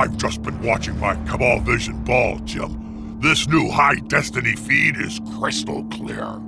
I've just been watching my Cabal Vision ball, Jim. This new High Destiny feed is crystal clear.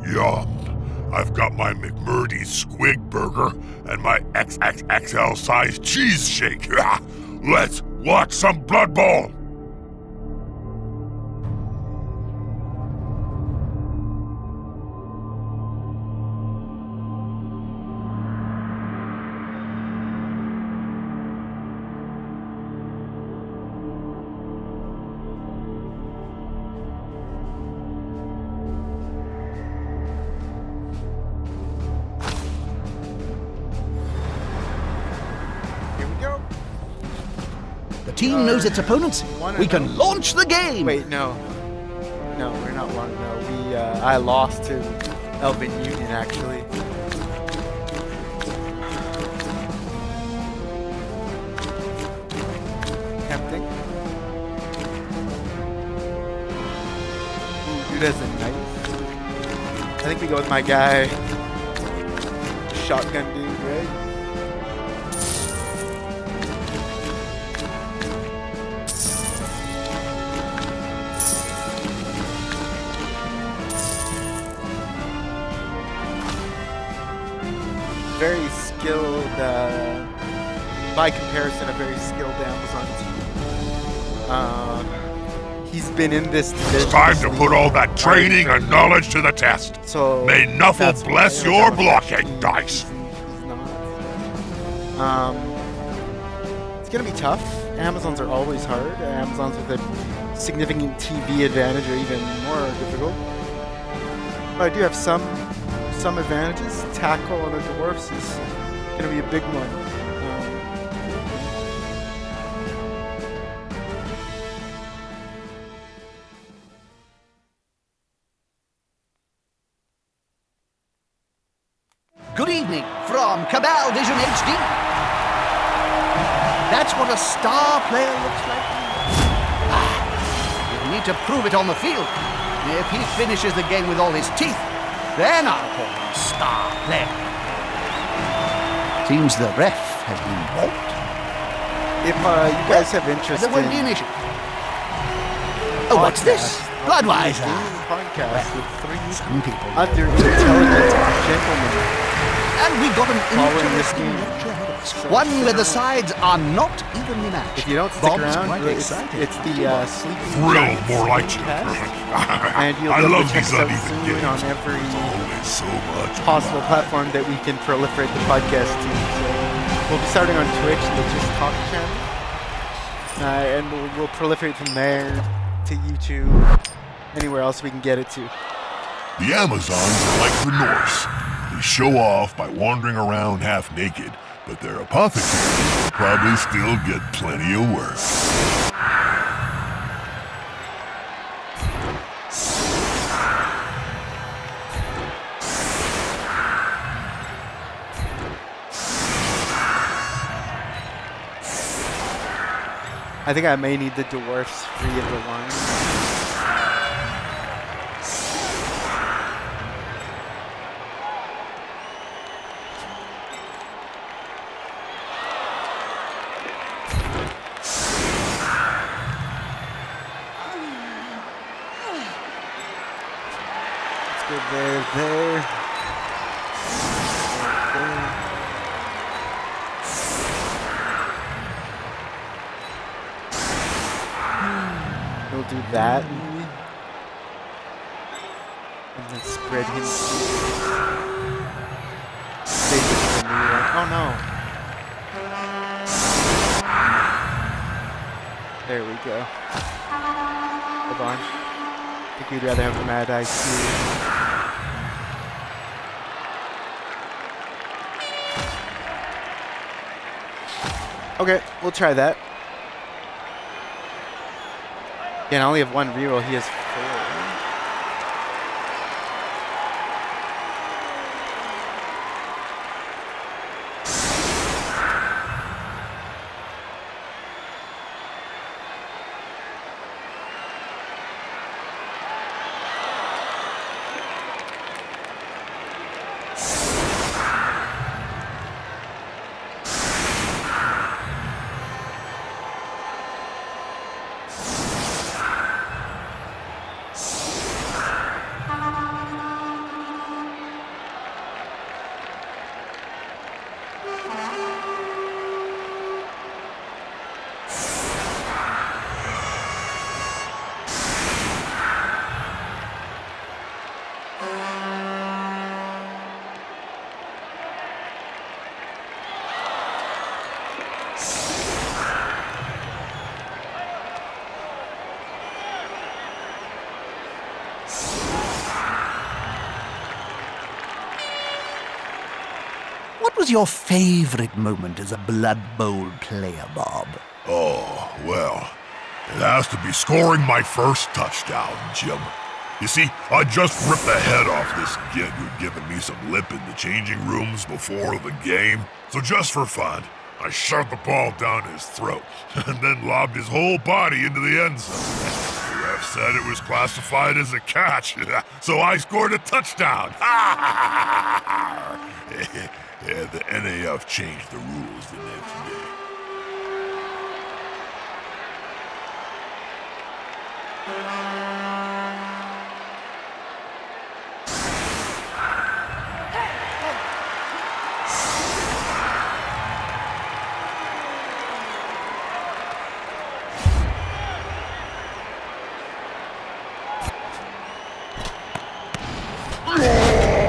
Yum. I've got my McMurdy's Squig Burger and my XXXL size cheese shake. Let's watch some Blood Bowl. Team knows its opponents. We can launch the game. Wait, no, we're not one. No, I lost to Elven Union actually. Tempting. Ooh, dude has a knife. I think we go with my guy, shotgun dude, right? Very skilled, by comparison, a very skilled Amazon team. He's been in this division. It's time to put all that training and knowledge to the test. So may Nuffle bless your blocking dice. He's not. It's gonna be tough. Amazons are always hard. Amazons with a significant TV advantage are even more difficult. But I do have some advantages. Tackle on the Dwarfs is going to be a big one. Good evening from Cabal Vision HD. That's what a star player looks like. You need to prove it on the field. If he finishes the game with all his teeth, then I'll call him star player. Seems the ref has been balked. If you guys have interest there won't be an issue. Oh, what's this? Bloodwiser. Podcast with some people intelligent gentlemen. And we got an following this interesting game. lecture ahead of us. One where the sides are not evenly matched. If you don't stick Bob's around, quite it's the Sleeping Thrill, Giants more like you. podcast. And you'll I be able love to check these us out uneven soon games. on every Always so much possible fun. platform that we can proliferate the podcast to. So we'll be starting on Twitch, the Just Talk channel. And we'll proliferate from there to YouTube, anywhere else we can get it to. The Amazons are like the Norse. They show off by wandering around half naked, but their apothecaries probably still get plenty of work. I think I may need the Dwarfs free of the line. Let's go there, there. We'll do that. And then spread him. Oh no. There we go. Hold on. I think we'd rather have the Mad Eye too. Okay, we'll try that. Yeah, I only have one reroll. He has 4. What was your favorite moment as a Blood Bowl player, Bob? Oh, well, it has to be scoring my first touchdown, Jim. You see, I just ripped the head off this kid who'd given me some lip in the changing rooms before the game. So just for fun, I shoved the ball down his throat and then lobbed his whole body into the end zone. The ref said it was classified as a catch, so I scored a touchdown. Yeah, the NAF changed the rules the next day.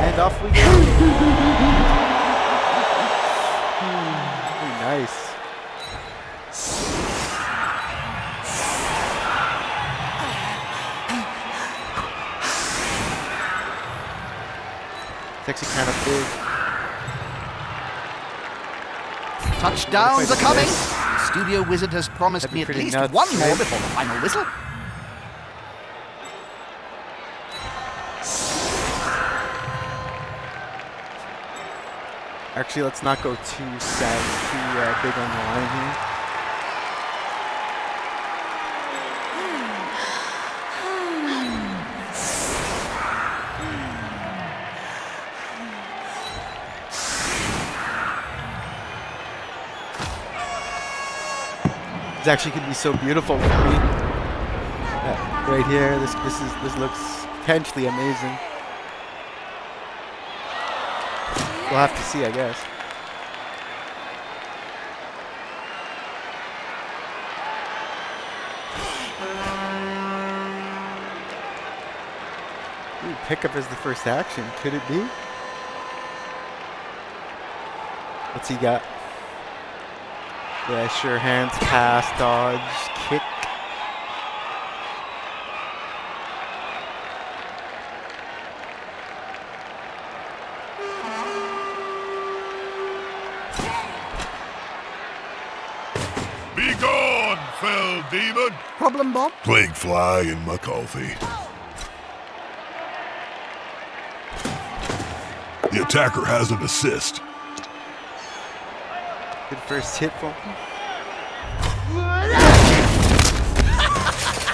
And off we go. Nice. It's actually kind of big. Touchdowns are coming. The studio wizard has promised me at least nuts, one more right? before the final whistle. Actually, let's not go too sad, too big on the line here. This actually could be so beautiful for me. Right here, this looks potentially amazing. We'll have to see, I guess. Ooh, pickup is the first action. Could it be? What's he got? Yeah, sure hands, pass, dodge, kick. Be gone, fell demon! Problem, Bob? Plague fly in my coffee. The attacker has an assist. Good first hit for him.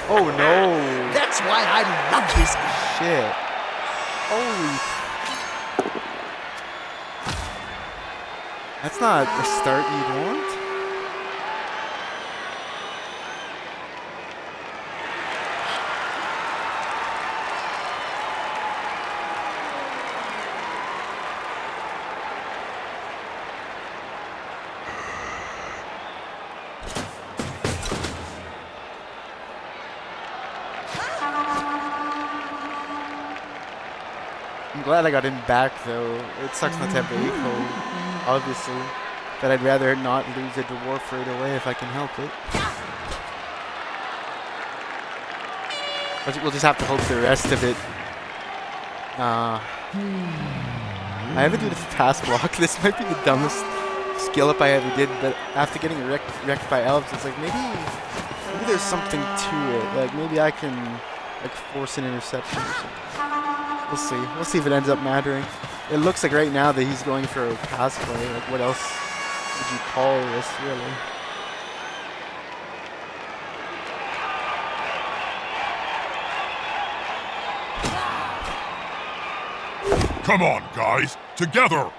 Oh no! That's why I love this game. Shit! Holy! That's not the start you'd want. I'm glad I got him back, though. It sucks not to have the A-code, obviously. But I'd rather not lose a dwarf right away if I can help it. But we'll just have to hope the rest of it. I haven't done this pass block. This might be the dumbest skill up I ever did, but after getting wrecked by elves, it's like maybe there's something to it. Like maybe I can like force an interception or something. We'll see. We'll see if it ends up mattering. It looks like right now that he's going for a pass play. Like what else would you call this, really? Come on, guys, together!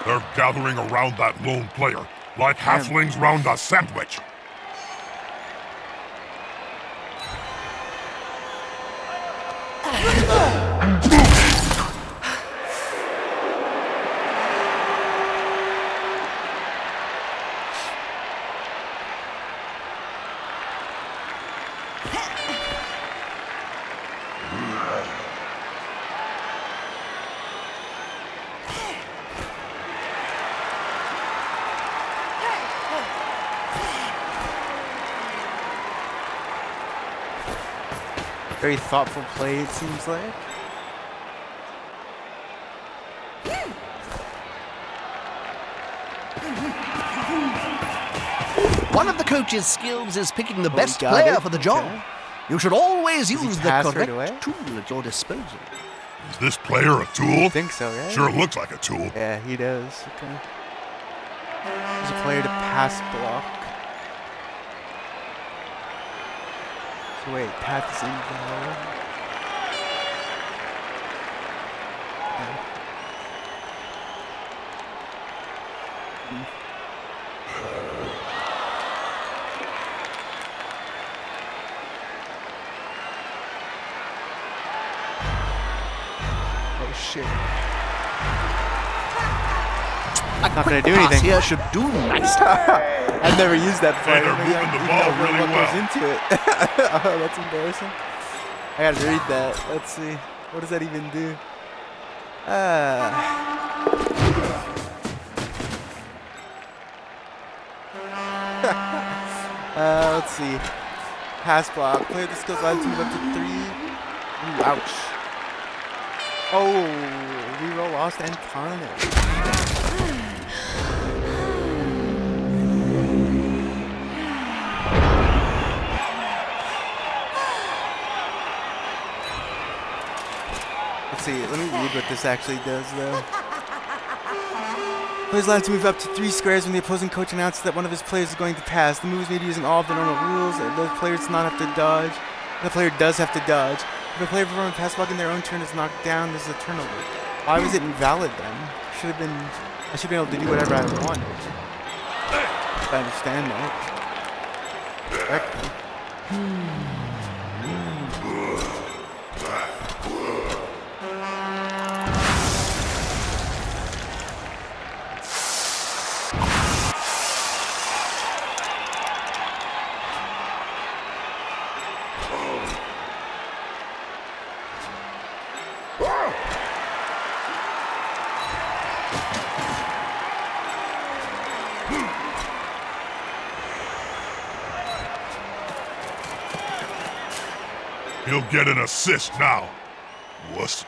They're gathering around that lone player, like halflings round a sandwich. Very thoughtful play, it seems like. One of the coach's skills is picking the best player for the job. Okay. You should always use the pass right correct away? tool at your disposal. Is this player a tool? I think so, right? Sure looks like a tool. Yeah, he does. Okay. There's a player to pass block. So wait, path is invalid. Okay. Oh shit. A Not quick gonna do pass anything. here should do nicely. I've never used that before. Hey, they're Maybe I moving the didn't ball know really what goes well. into it. Oh, that's embarrassing. I gotta read that. Let's see. What does that even do? Let's see. Pass block. Player that skills allowed to move up to 3. Ooh, ouch. Oh, reroll lost and carnage. Let's see, let me read what this actually does, though. Players allowed to move up to 3 squares when the opposing coach announces that one of his players is going to pass. The move is made using all of the normal rules. The player does not have to dodge. The player does have to dodge. If a player performing a pass block in their own turn is knocked down, this is a turnover. Why was it invalid then? I should have been able to do whatever I wanted. If I understand that. Correctly. He'll get an assist now. Wuss.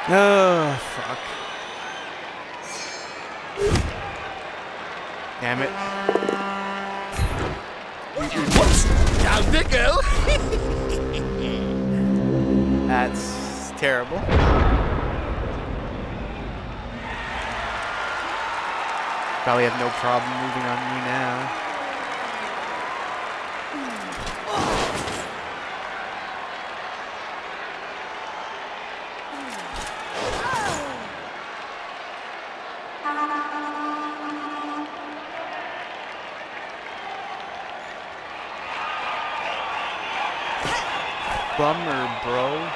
Oh, fuck. Damn it. Whoops! Down they go! That's terrible. Probably have no problem moving on me now. Bummer, bro.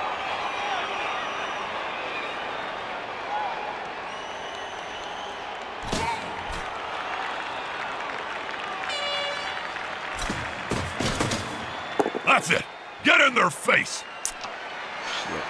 That's it. Get in their face. Shit.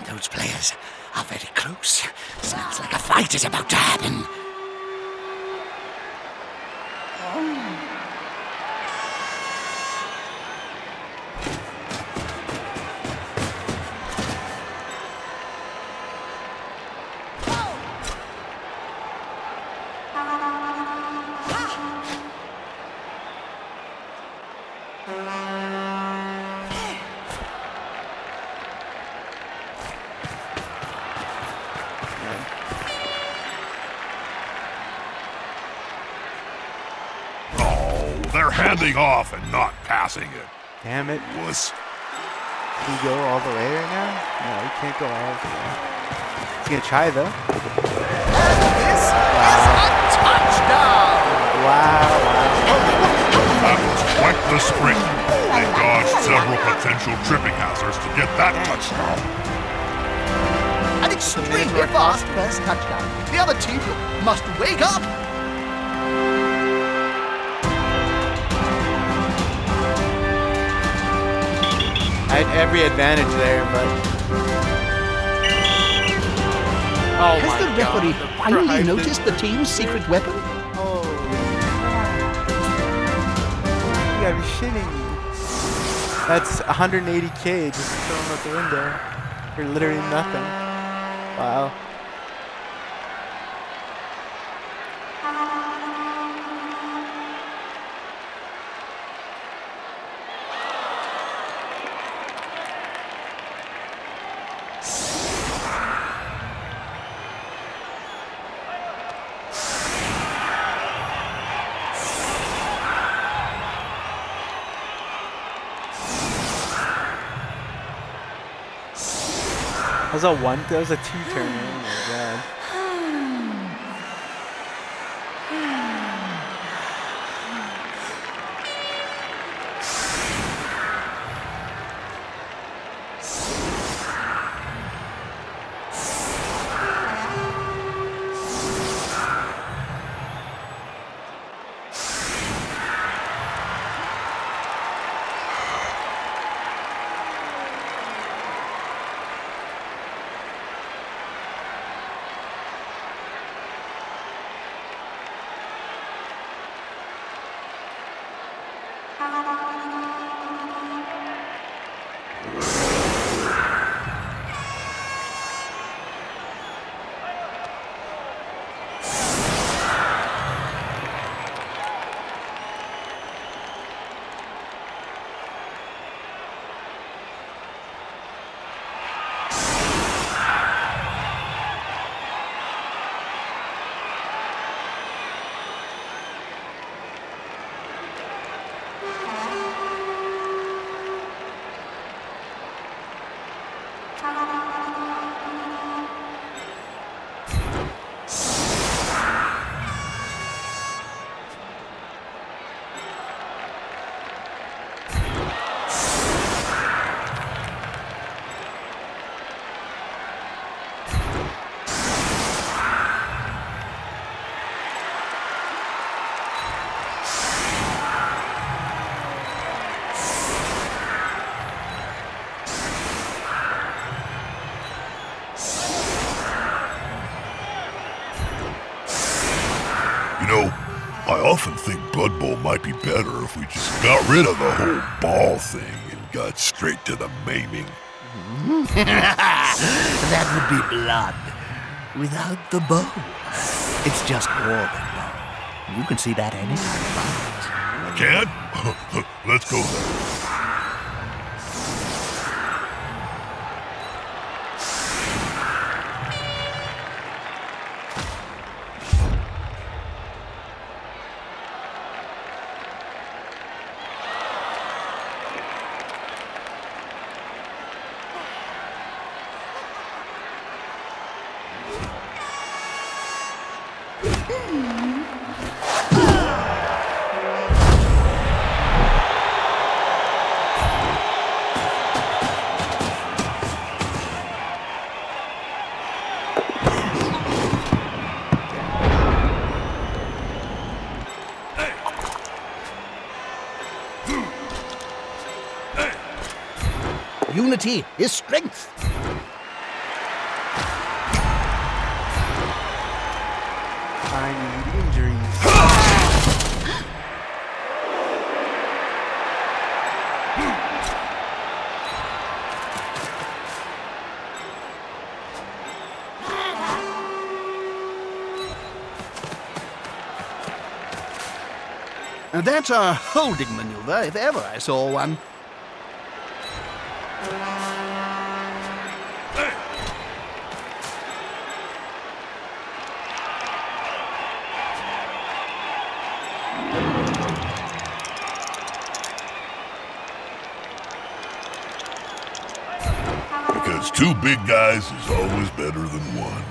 Those players are very close. Sounds like a fight is about to happen. They're handing off and not passing it. Damn it. Wuss. Can we go all the way right now? No, we can't go all the way. He's gonna try though. This is a touchdown! Wow. That was quite the sprint. They dodged several potential tripping hazards to get that touchdown. An extremely fast first touchdown. The other team must wake up! I had every advantage there, but... Oh Has my the referee God, finally Christ. noticed the team's secret weapon? Oh. You gotta be shitting me. That's 180k just thrown out the window for literally nothing. Wow. That was a one. That was a two-turner. Oh my god. think Blood Bowl might be better if we just got rid of the whole ball thing and got straight to the maiming. That would be blood without the bow. It's just war then. You can see that anytime. I can? Let's go then. Unity is strength. I need injuries. And that's a holding maneuver, if ever I saw one. Because two big guys is always better than one.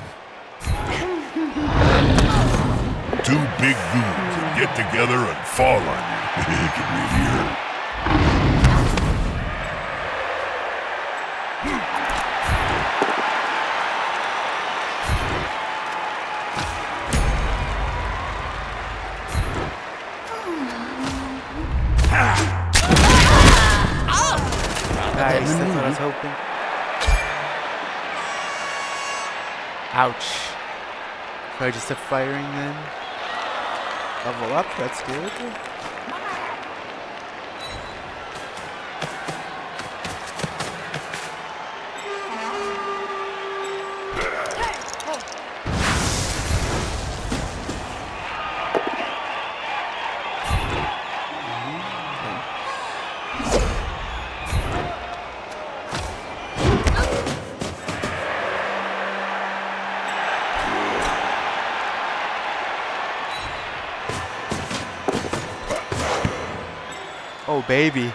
Two big goons that get together and fall on you. It can really hurt. Nice, that's what I was hoping. Ouch. Probably just a firing then. Level up, that's good. Oh baby,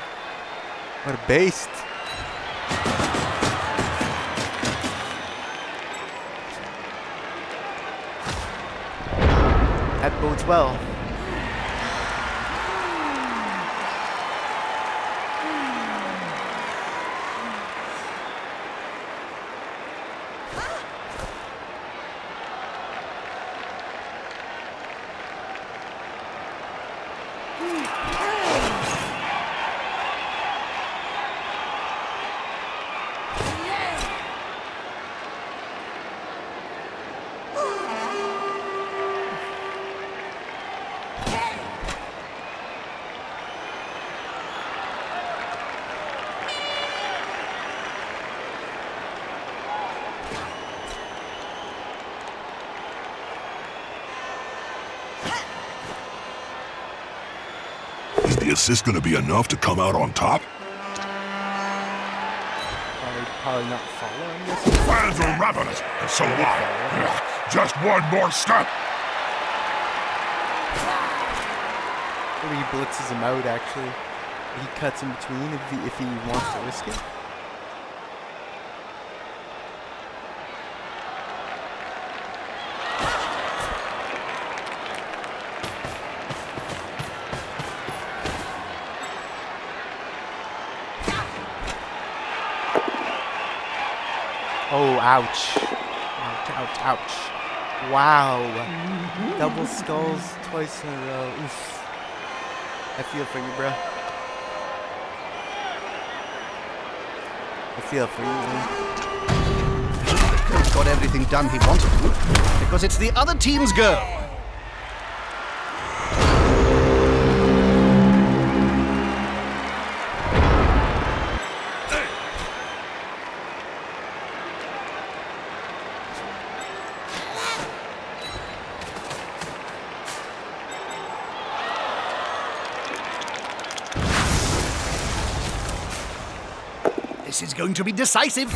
what a beast. That bodes well. Is the assist going to be enough to come out on top? Probably not following this. Fans are ravenous, and so am I. Just one more step. Maybe he blitzes him out actually. He cuts in between if he wants to risk it. Oh, ouch. Ouch, ouch, ouch. Wow. Double skulls twice in a row. Oof. I feel for you, bro. I feel for you, man. The coach got everything done he wanted to, because it's the other team's go. This is going to be decisive.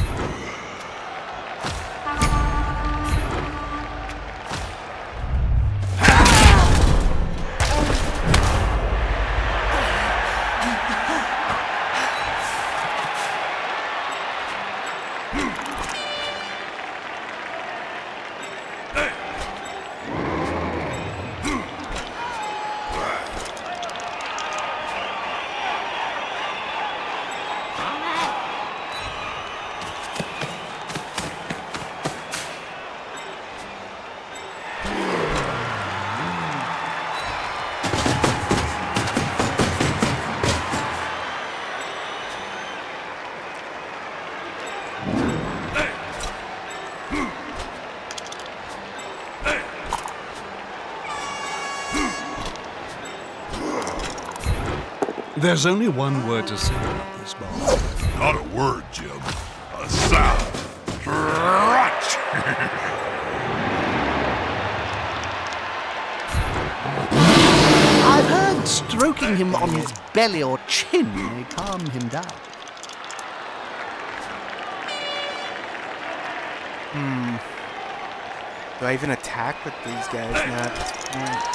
There's only one word to say about this ball. Not a word, Jim. A sound. Crunch! I've heard stroking him on his belly or chin may calm him down. Do I even attack with these guys? Nah.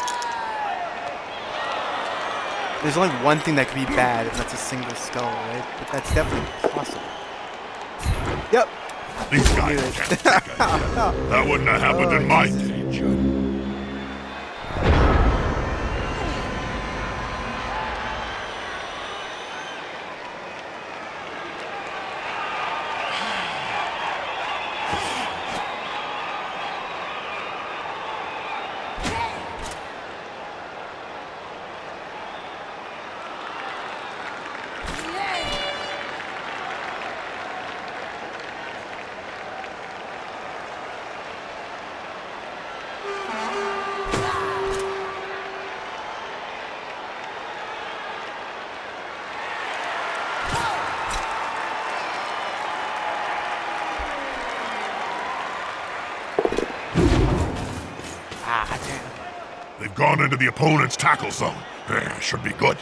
There's only one thing that could be bad, and that's a single skull, right? But that's definitely possible. Yep. These guys can't take a hit. That wouldn't have happened in my day, Jim. They've gone into the opponent's tackle zone. Should be good.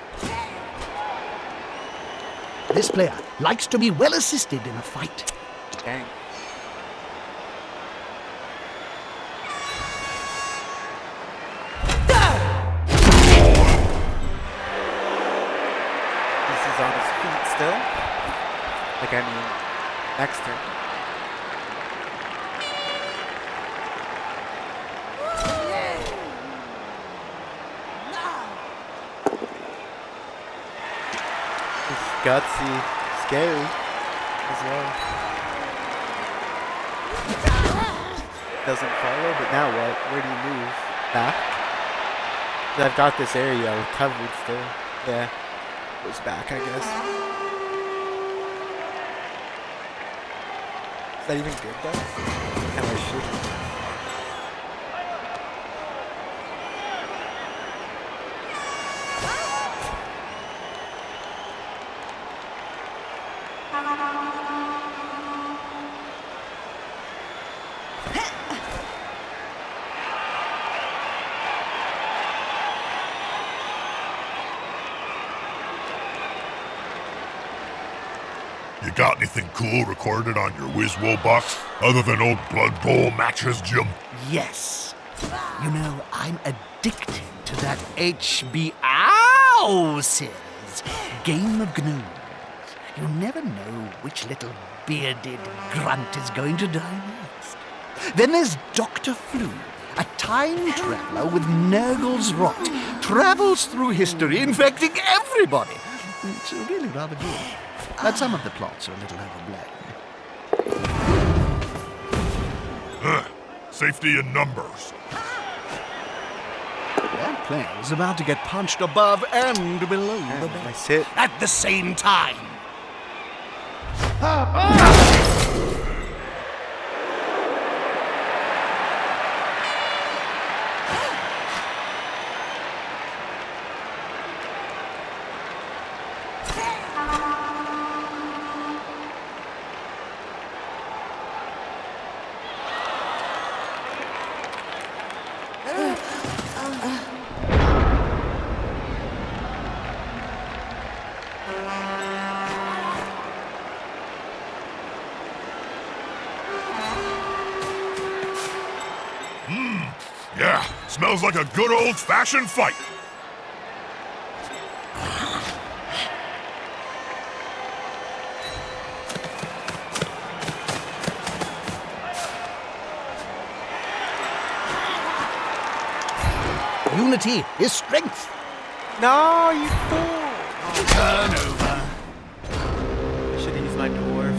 This player likes to be well assisted in a fight. Dang. This is on his feet still. Like, I mean, next turn. Gutsy, scary as well. Doesn't follow, but now what? Where do you move? Back? 'Cause I've got this area covered still. Yeah, goes back, I guess. Is that even good though? Am I shooting? You got anything cool recorded on your WizWo box other than old Blood Bowl matches, Jim? Yes. You know, I'm addicted to that HBO series, Game of Gnomes. You never know which little bearded grunt is going to die next. Then there's Dr. Flu, a time traveler with Nurgle's rot, travels through history infecting everybody. It's really rather good. But some of the plots are a little overblown. Safety in numbers. That player's about to get punched above and below the belt. Nice hit. At the same time. Yeah, smells like a good old-fashioned fight. Unity is strength. No, you fool! Turnover. I should have used my dwarf.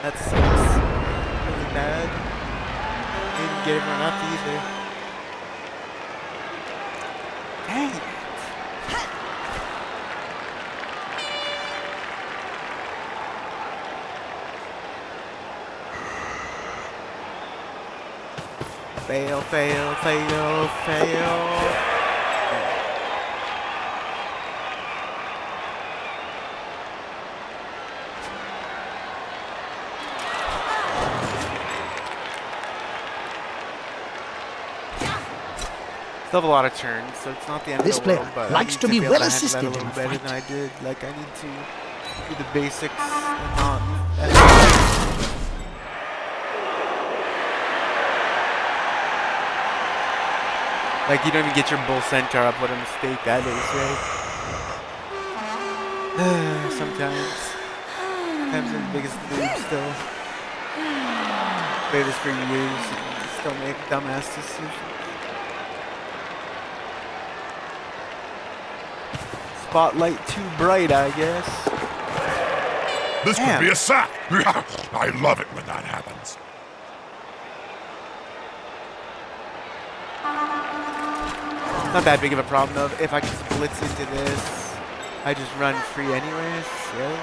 That sucks. Really bad. Didn't get everyone up either. Dang it. Fail, fail, fail, fail. Still have a lot of turns, so it's not the end This of the world, player but likes I need to be able well handle assisted that a in little a better fight. than I did. Like, I need to do the basics and not... Like, you don't even get your bull centaur up. What a mistake that is, right? Sometimes. Sometimes I'm the biggest noob still. Played this for years and still make dumbass decisions. Spotlight too bright, I guess. This Damn. could be a sack. I love it when that happens. Not that big of a problem though. If I can blitz into this, I just run free anyways. Yeah.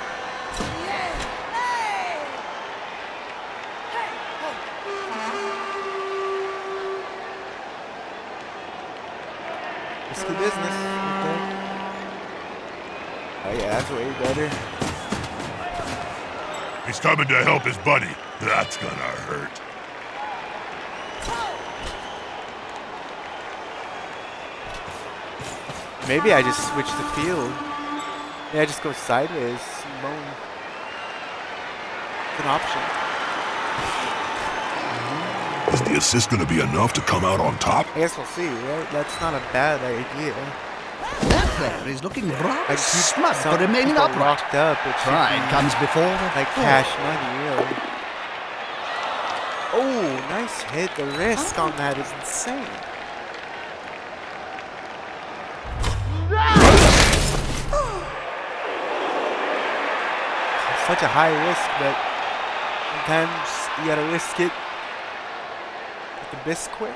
Risky business. Okay. Oh yeah, that's way better. He's coming to help his buddy. That's gonna hurt. Maybe I just switch the field. Yeah, I just go sideways. Boom. It's an option. Is the assist gonna be enough to come out on top? I guess we'll see, right? That's not a bad idea. That player is looking rather I keep smug some for remaining people upright. locked up. It should Pride be comes before the like fall. cash money, really. Oh, nice hit. The risk on that is insane. Such a high risk, but sometimes you gotta risk it with the biscuit.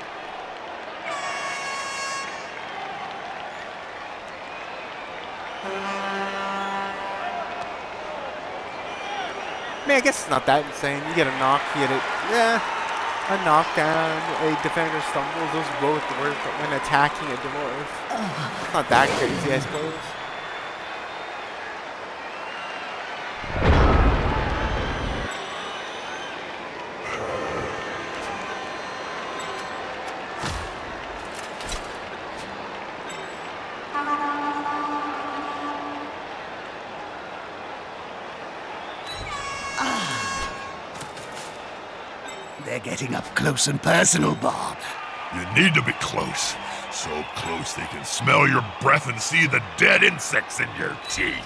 I mean, I guess it's not that insane. You get a knock, you get it. Yeah, a knockdown, a defender stumbles, those both work, but when attacking a dwarf, it's not that crazy, I suppose. They're getting up close and personal, Bob. You need to be close. So close they can smell your breath and see the dead insects in your teeth.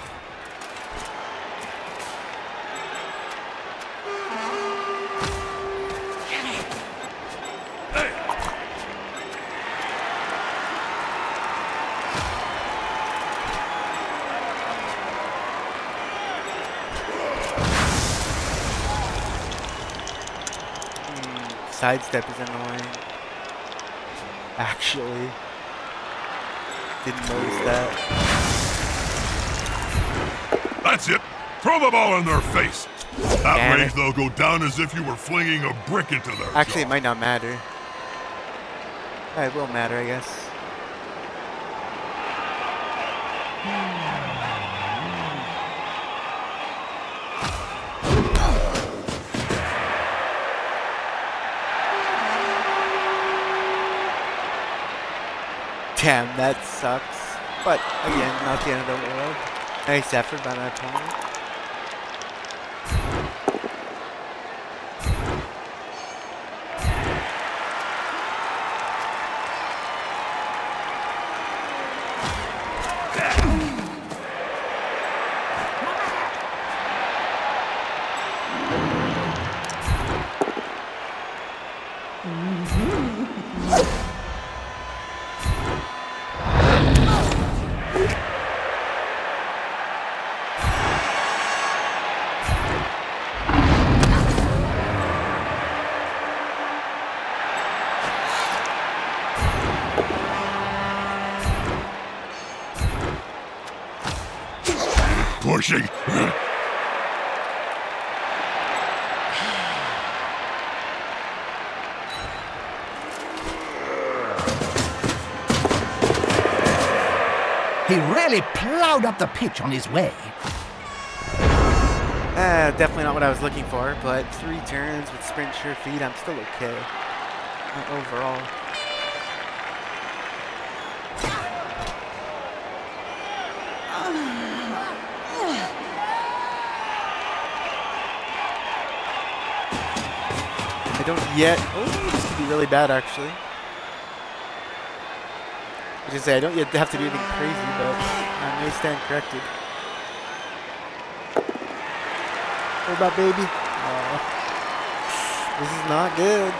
Sidestep is annoying. Actually. Didn't notice that. That's it. Throw the ball in their face. That Damn range, it. they'll go down as if you were flinging a brick into their Actually, it jaw. might not matter. It will matter, I guess. Damn, that sucks. But again, not the end of the world. Nice effort by my opponent. pushing. He really plowed up the pitch on his way. Definitely not what I was looking for, but 3 turns with sprint sure feet, I'm still okay. Overall. I don't yet. Oh, this could be really bad, actually. I just say I don't yet have to do anything crazy, but I may stand corrected. What about baby? This is not good.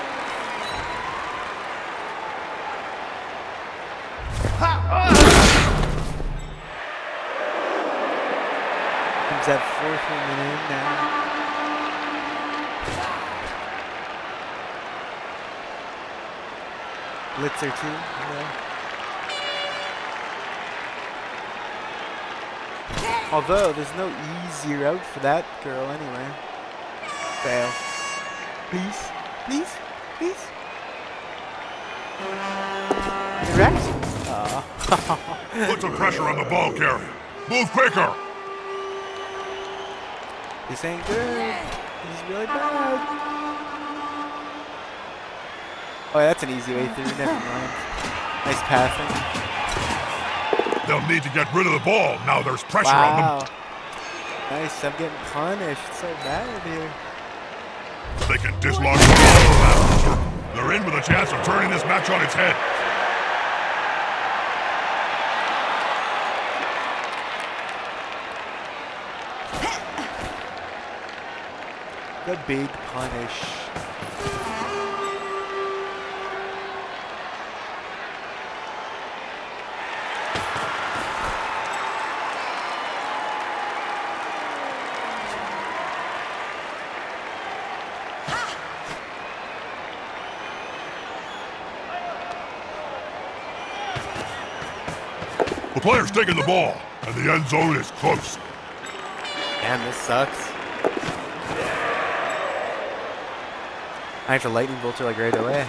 Comes that 4th woman in now. Blitzer too. Yeah. Although there's no easy route for that girl anyway. Fail. Please, please, please. Correct? Put some pressure on the ball carrier. Move quicker. This ain't good. This is really bad. Oh, yeah, that's an easy way through. Never mind. Nice passing. They'll need to get rid of the ball. Now there's pressure on them. Nice. I'm getting punished so bad here. They can dislodge the ball. They're in with a chance of turning this match on its head. The big punish. The player's taking the ball, and the end zone is close. Damn, this sucks. I have to lightning bolt her like right away. Yeah.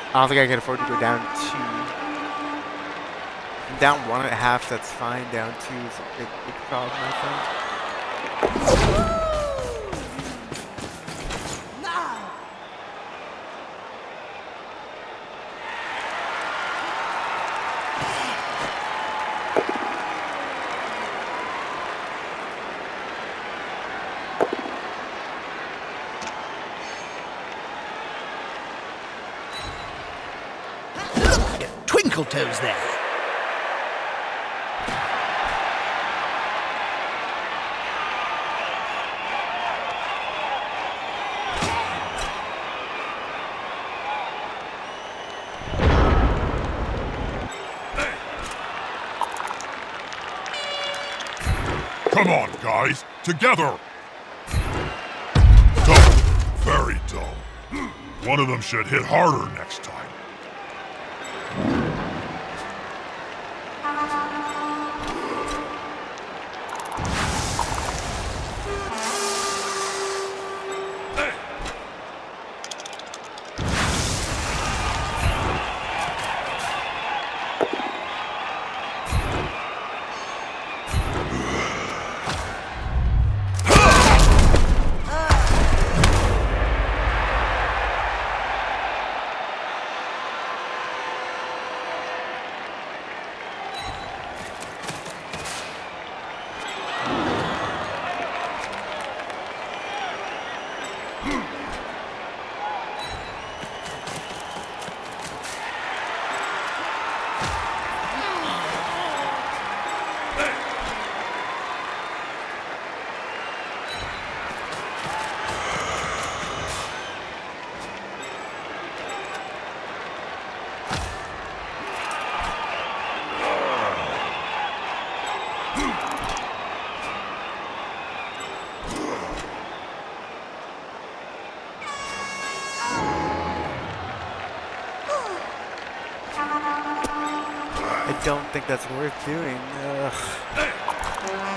I don't think I can afford to go down 2. I'm down 1.5, that's fine. Down 2 is a big problem, I think. Twinkle toes there. Come on, guys. Together. Dull. Very dull. One of them should hit harder next time. I don't think that's worth doing. Ugh.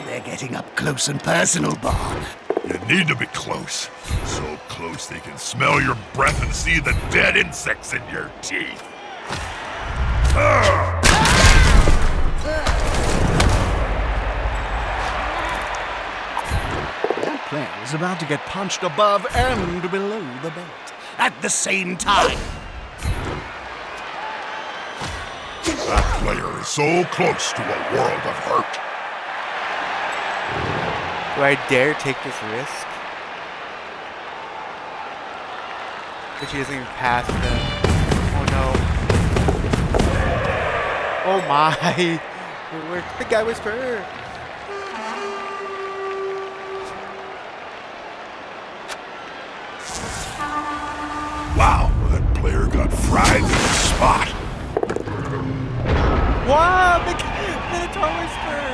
They're getting up close and personal, Bob. You need to be close. So close they can smell your breath and see the dead insects in your teeth. That player is about to get punched above and below the belt at the same time. That player is so close to a world of hurt. Do I dare take this risk? But she doesn't even pass the... Oh no. Oh my! It worked. The guy whisperer! Wow, that player got fried to the spot. Wow! Minotaur whisperer!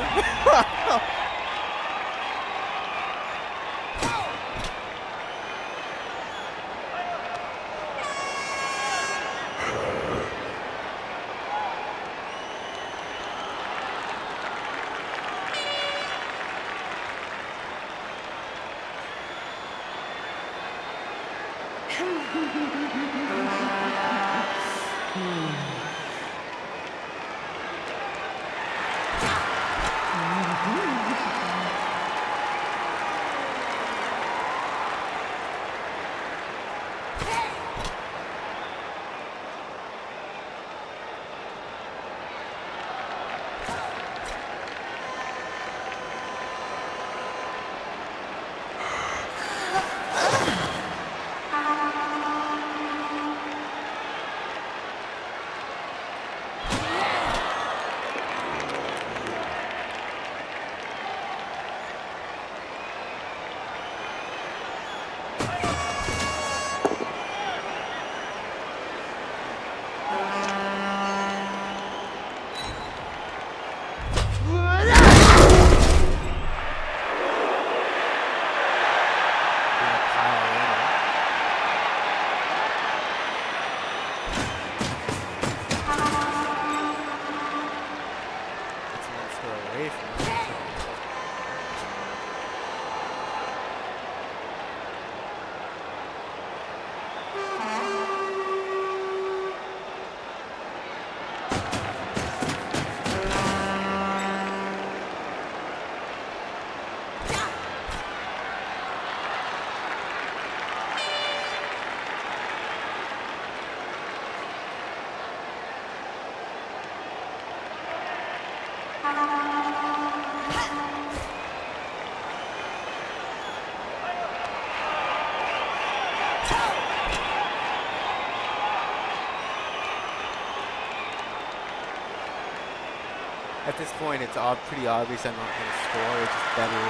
At this point, it's pretty obvious I'm not going to score. It's just better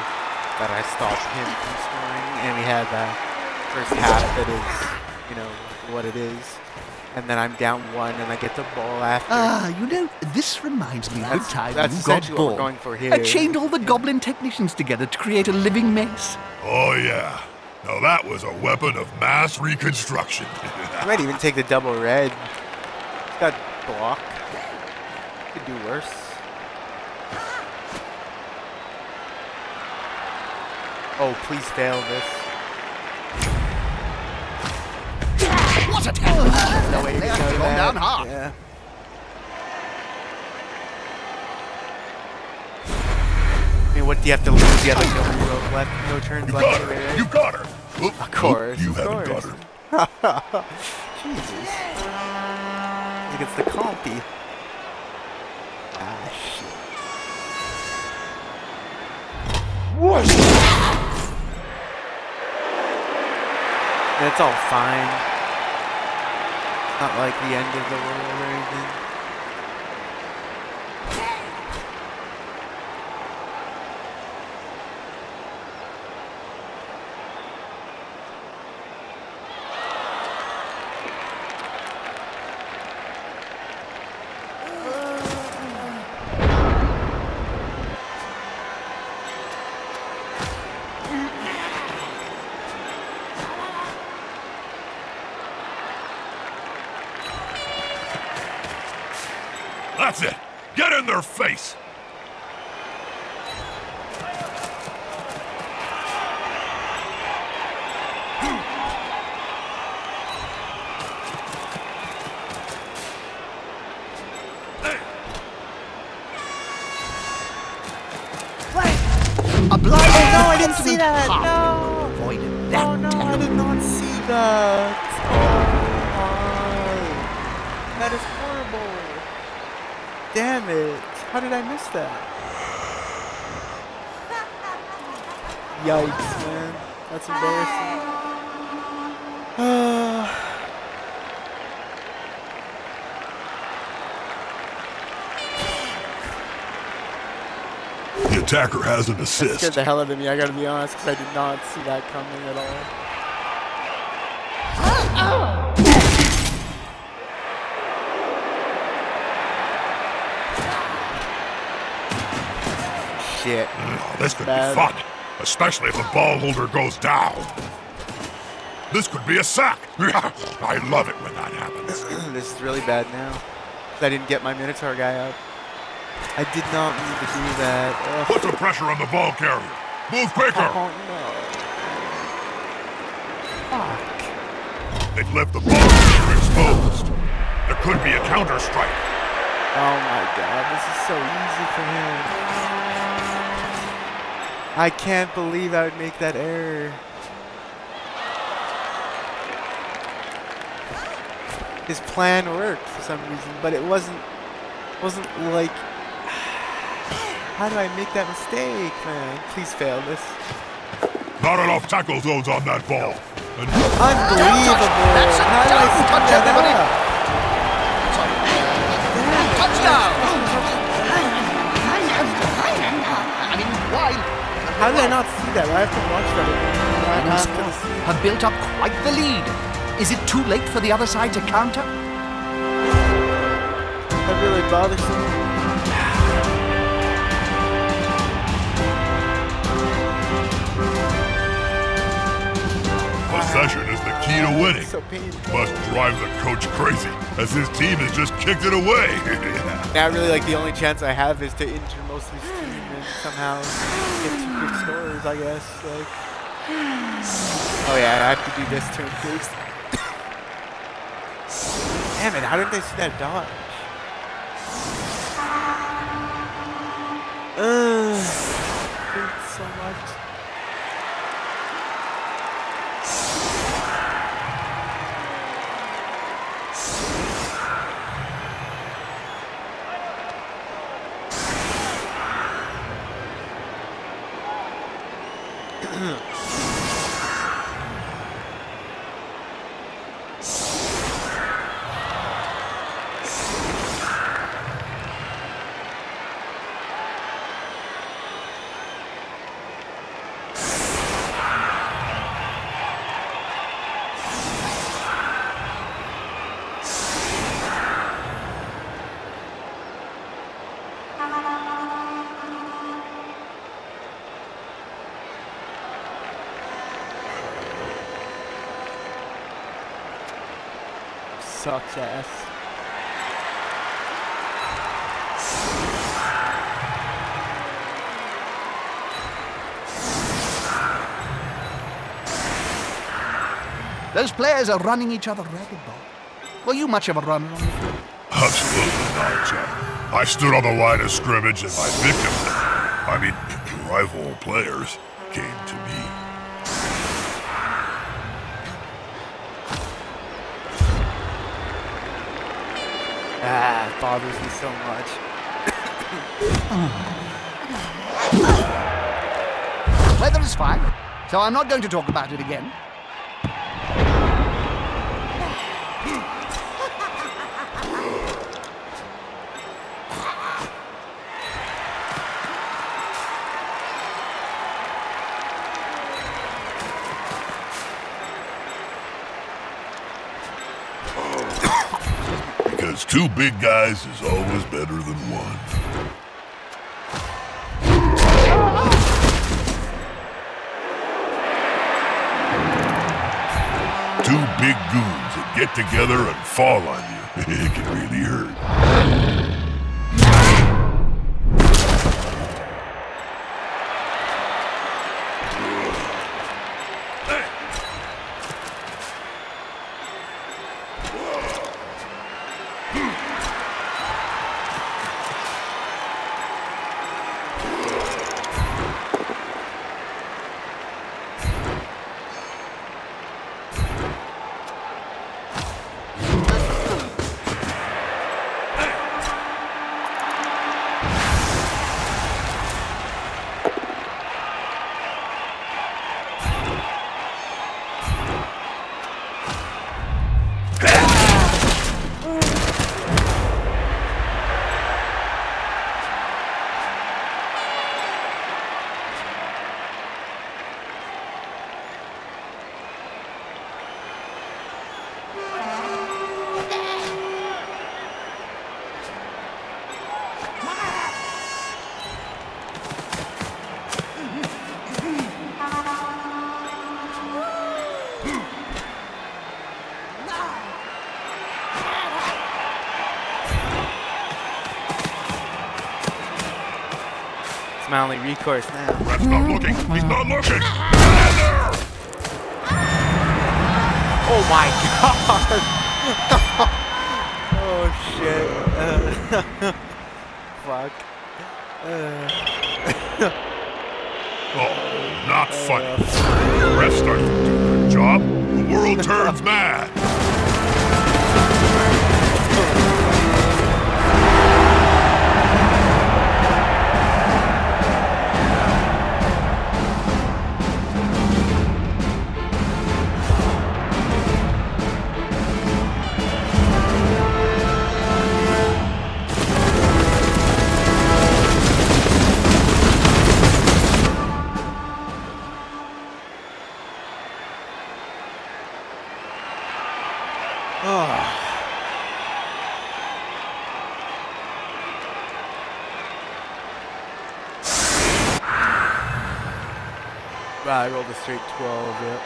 that I stop him from scoring. And we had that first half that is, you know, what it is. And then I'm down 1 and I get the ball after. You know, this reminds me of the time that's you got essentially what we're bored. going for here. I chained all the Goblin technicians together to create a living mace. Oh yeah. Now that was a weapon of mass reconstruction. I might even take the double red. It's got block. Could do worse. Oh, please fail this. What a tackle! No way to They go actually gone down hard. Yeah. I mean, what do you have to lose? You have like no reroll left, no turns You left got anyway, her. right? You got her. Oop, Of course, oop, you of haven't got course. her. Jesus. I think it's the compy. Ah, shit. It's all fine. It's not like the end of the world or anything. That's it! Get in their face! A blind no, I didn't see that. No. Avoided that. Oh no, I did not see that. Oh, that is horrible. Damn it. How did I miss that? Yikes, man. That's embarrassing. The attacker has an That assist. scared the hell out of me, I gotta be honest, because I did not see that coming at all. Shit. Oh, this could bad. be fun, especially if the ball holder goes down. This could be a sack. I love it when that happens. This is really bad now. 'Cause I didn't get my Minotaur guy up. I did not mean to do that. Ugh. Put some pressure on the ball carrier. Move quicker. Oh no. Fuck. They've left the ball carrier exposed. There could be a counter strike. Oh my god, this is so easy for him. I can't believe I would make that error. His plan worked for some reason, but it wasn't like, how do I make that mistake, man? Please fail this. Not enough tackle zones on that ball. And Unbelievable! How did I screw that up? Touchdown! I mean, why? How did I not see that? I have to watch that again. After the scene. Have built up quite the lead. Is it too late for the other side to counter? That really bothers me. possession is the key to winning. So painful. Must drive the coach crazy, as his team has just kicked it away. Now really like the only chance I have is to injure most of his team and somehow get 2 quick scores, I guess. Like, oh yeah, I have to do this turn first. Damn it, how did they see that dodge? Hurts so much. Sucks ass. Those players are running each other ragged, Bob. Were you much of a runner on the field? Absolutely not, Jack. I stood on the line of scrimmage and my victims, I mean, rival players, came to me. Ah, it bothers me so much. The weather is fine, so I'm not going to talk about it again. Because 2 big guys is always better than 1. Two big goons that get together and fall on you. It can really hurt. My only recourse now. Rat's not looking. He's not looking. Stand there! Oh my god! Oh shit. Fuck. Oh, not funny. The refs start to do their job. The world turns mad. I rolled a straight 12, yep.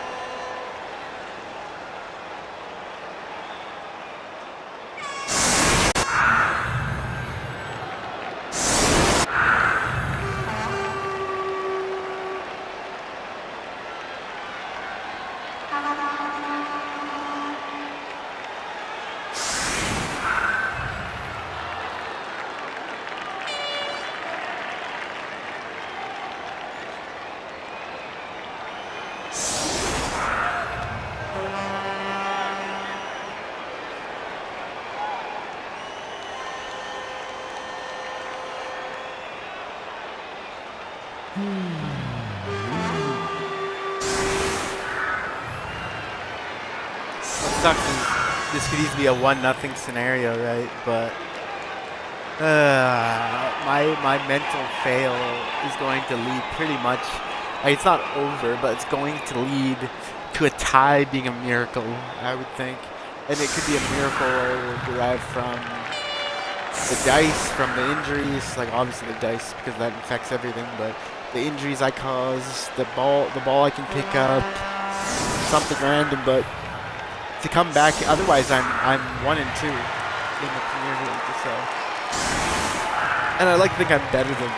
Sucks is this could easily be a 1-0 scenario, right? But my mental fail is going to lead pretty much. It's not over, but it's going to lead to a tie being a miracle, I would think, and it could be a miracle derived from the dice, from the injuries. Like obviously the dice because that affects everything, but the injuries I cause, the ball I can pick up, something random, but to come back. Otherwise, I'm 1-2 in the Premiership. So, and I like to think I'm better than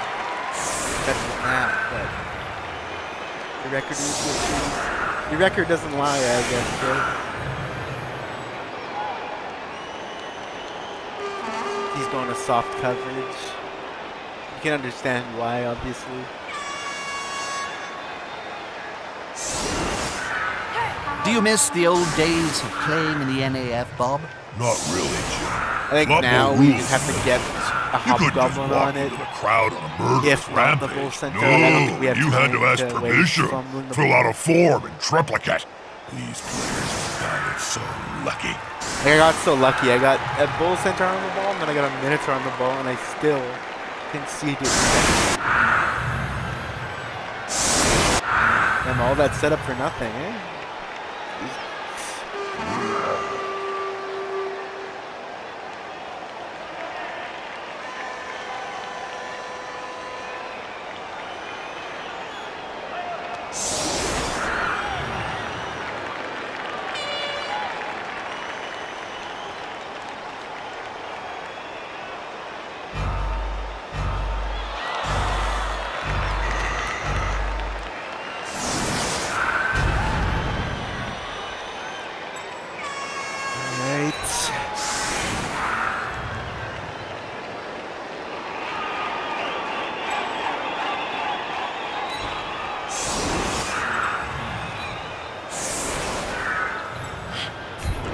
that. But the record is what your record doesn't lie, I guess. Right? He's going to soft coverage. You can understand why, obviously. Do you miss the old days of playing in the NAF, Bob? Not really, Jim. I think now we just have to get a Goblin on it. The crowd on a murder If not the rampage. Bull Center, No, I don't think we have you had to time ask to waste permission. fumbling the Fill ball. out a form and triplicate. These players got it so lucky. I got so lucky. I got a Bull Center on the ball, and then I got a Minotaur on the ball, and I still conceded. And all that set up for nothing, eh?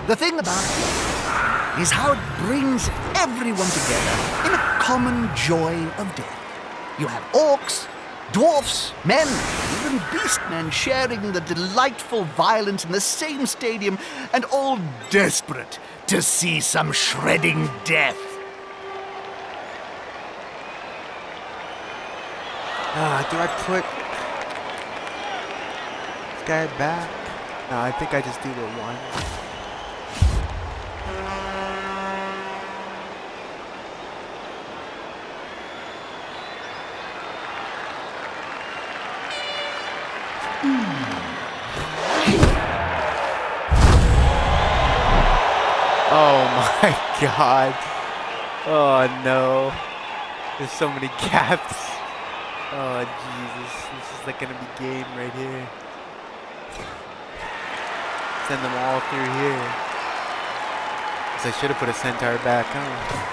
The thing about it is how it brings everyone together in a common joy of death. You have orcs, dwarfs, men, even beastmen sharing the delightful violence in the same stadium and all desperate to see some shredding death. Do I put this guy back? No, I think I just do the one. Oh my god. Oh no. There's so many gaps. Oh Jesus. This is like gonna be game right here. Send them all through here. Guess I should have put a centaur back, huh?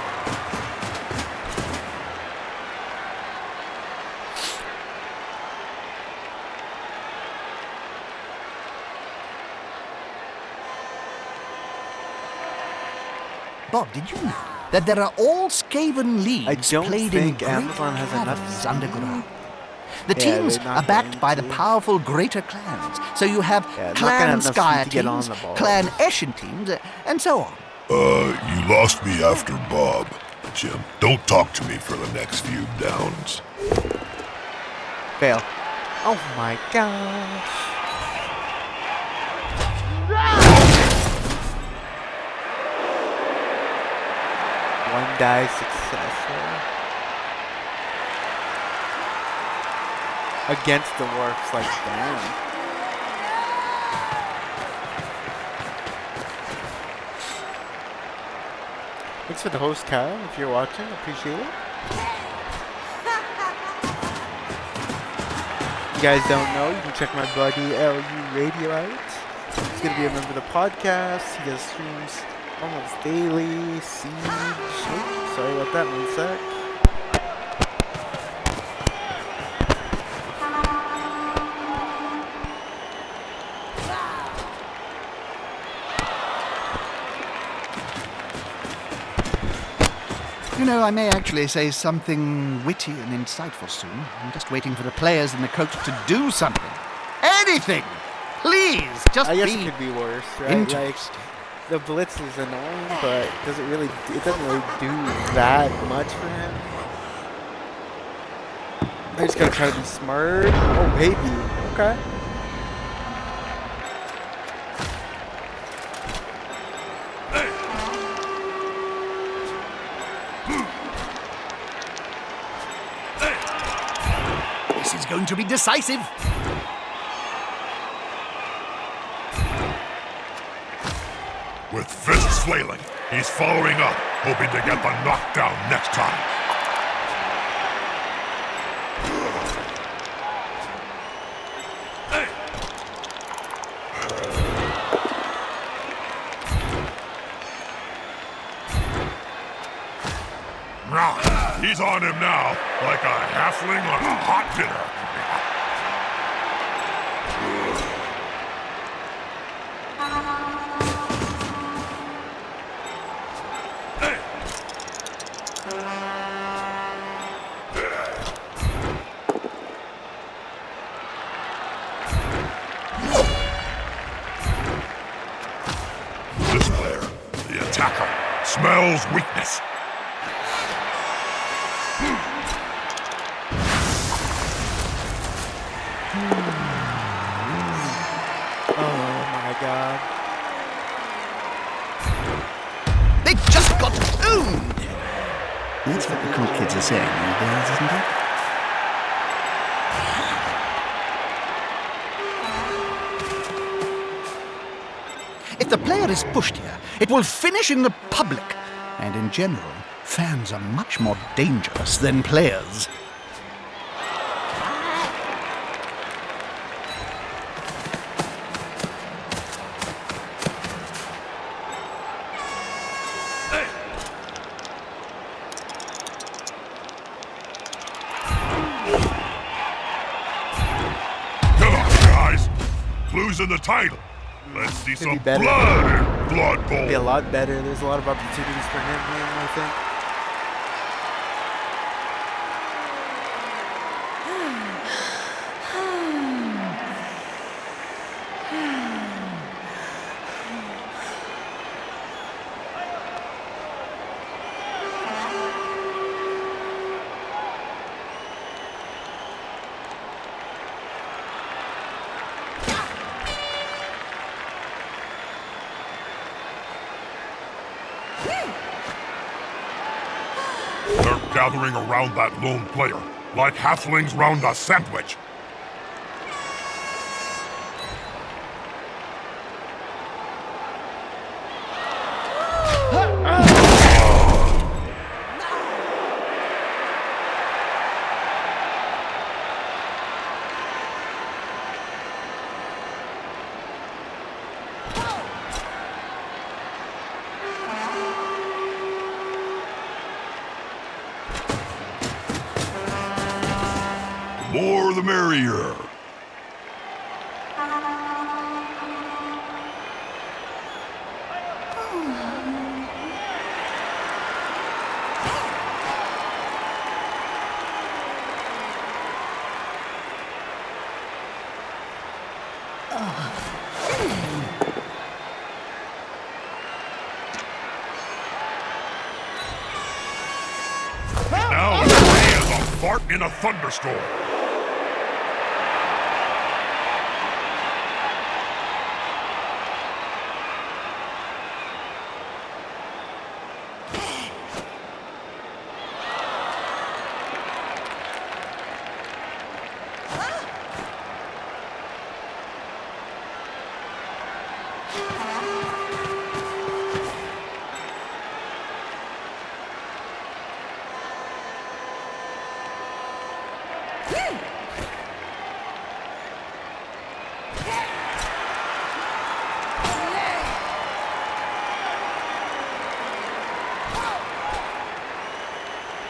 Bob, did you know that there are all Skaven leagues I don't played in think great Amazon has enough caverns underground? The Yeah, teams they're are not backed going by the to. powerful greater clans. So you have Yeah, not gonna Clan have enough Skye to get on teams, the ball. Clan Eshin teams, and so on. You lost me after Bob, Jim. Don't talk to me for the next few downs. Fail. Oh my gosh. One die successful. Against the Dwarfs, like, damn. Thanks for the host, Kyle, if you're watching. Appreciate it. If you guys don't know, you can check my buddy LU Radio out. He's going to be a member of the podcast. He does streams almost daily. Siege. Oh, sorry about that, 1 sec. You know, I may actually say something witty and insightful soon. I'm just waiting for the players and the coach to do something. Anything! Please, just I guess be it could be worse, right? interesting. The blitz is annoying, but it doesn't really do that much for him. I just gotta try to be smart. Oh baby. Okay. This is going to be decisive. With fists flailing, he's following up, hoping to get the knockdown next time. He's on him now, like a halfling on a hot dinner. This player, the attacker, smells weakness. Oh my god. They just got owned! That's what the cool kids are saying these days, isn't it? If the player is pushed here, it will finish in the public. And in general, fans are much more dangerous than players. Come on, guys. Clues in the title. Let's see some be better. blood. Blood Bowl. Be a lot better. There's a lot of opportunities for him here, I think. They're gathering around that lone player, like halflings round a sandwich. More the merrier. Now it's free as a fart in a thunderstorm.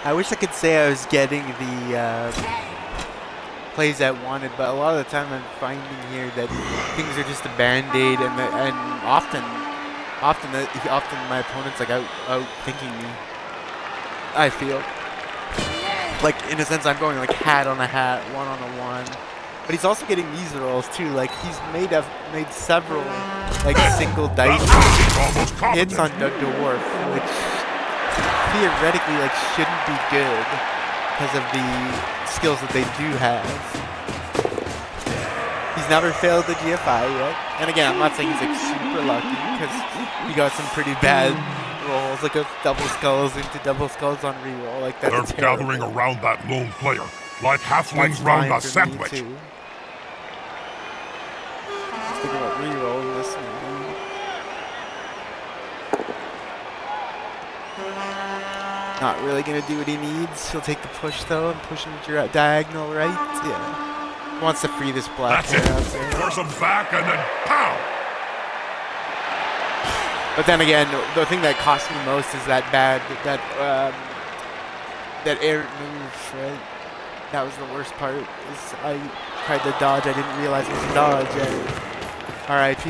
I wish I could say I was getting the plays I wanted, but a lot of the time I'm finding here that things are just a band-aid, and often my opponent's like out thinking me. I feel like, in a sense, I'm going like hat on a hat, one on a one, but he's also getting these rolls too. Like he's made several like single dice hits on the dwarf, which theoretically like shouldn't be good because of the skills that they do have. He's never failed the GFI yet, and again, I'm not saying he's like super lucky because he got some pretty bad rolls, like a double skulls into double skulls on reroll. Like that's They're gathering around that lone player, like halflings round a sandwich. Just thinking about rerolling this one. Not really gonna do what he needs. He'll take the push though and push him to your diagonal right. Yeah. He wants to free this black That's hair out it. there. Force him back and then pow! But then again, the thing that cost me most is that air move, right? That was the worst part. Is I tried to dodge, I didn't realize it was a dodge, and RIP.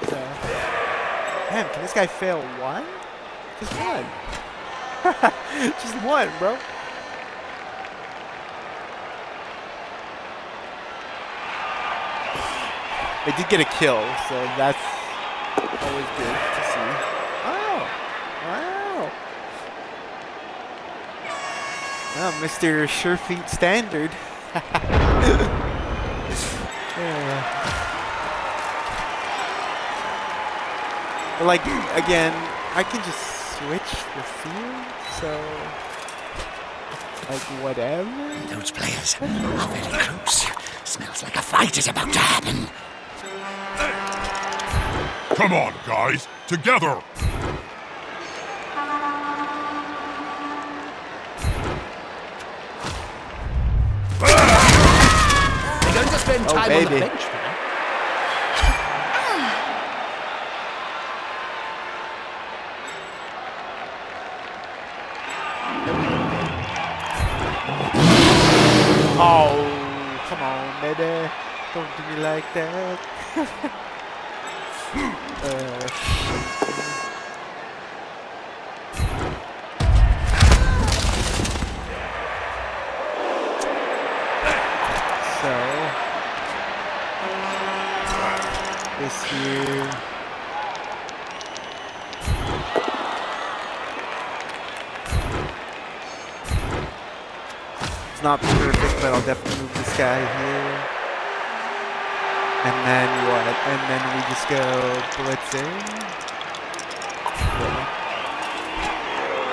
So, damn, can this guy fail one? Just one. Just one, bro. They did get a kill, so that's always good to see. Oh, wow. Well, Mr. Surefeet Standard. Yeah. Like, again, I can just switch the field, so like whatever. Those players are very close. Smells like a fight is about to happen. Come on, guys, together! They're going to spend time on the baby. bench for that. Oh, come on, baby. Don't do me like that. So this here. It's not perfect, but I'll definitely move this guy here. And then what? And then we just go blitzing.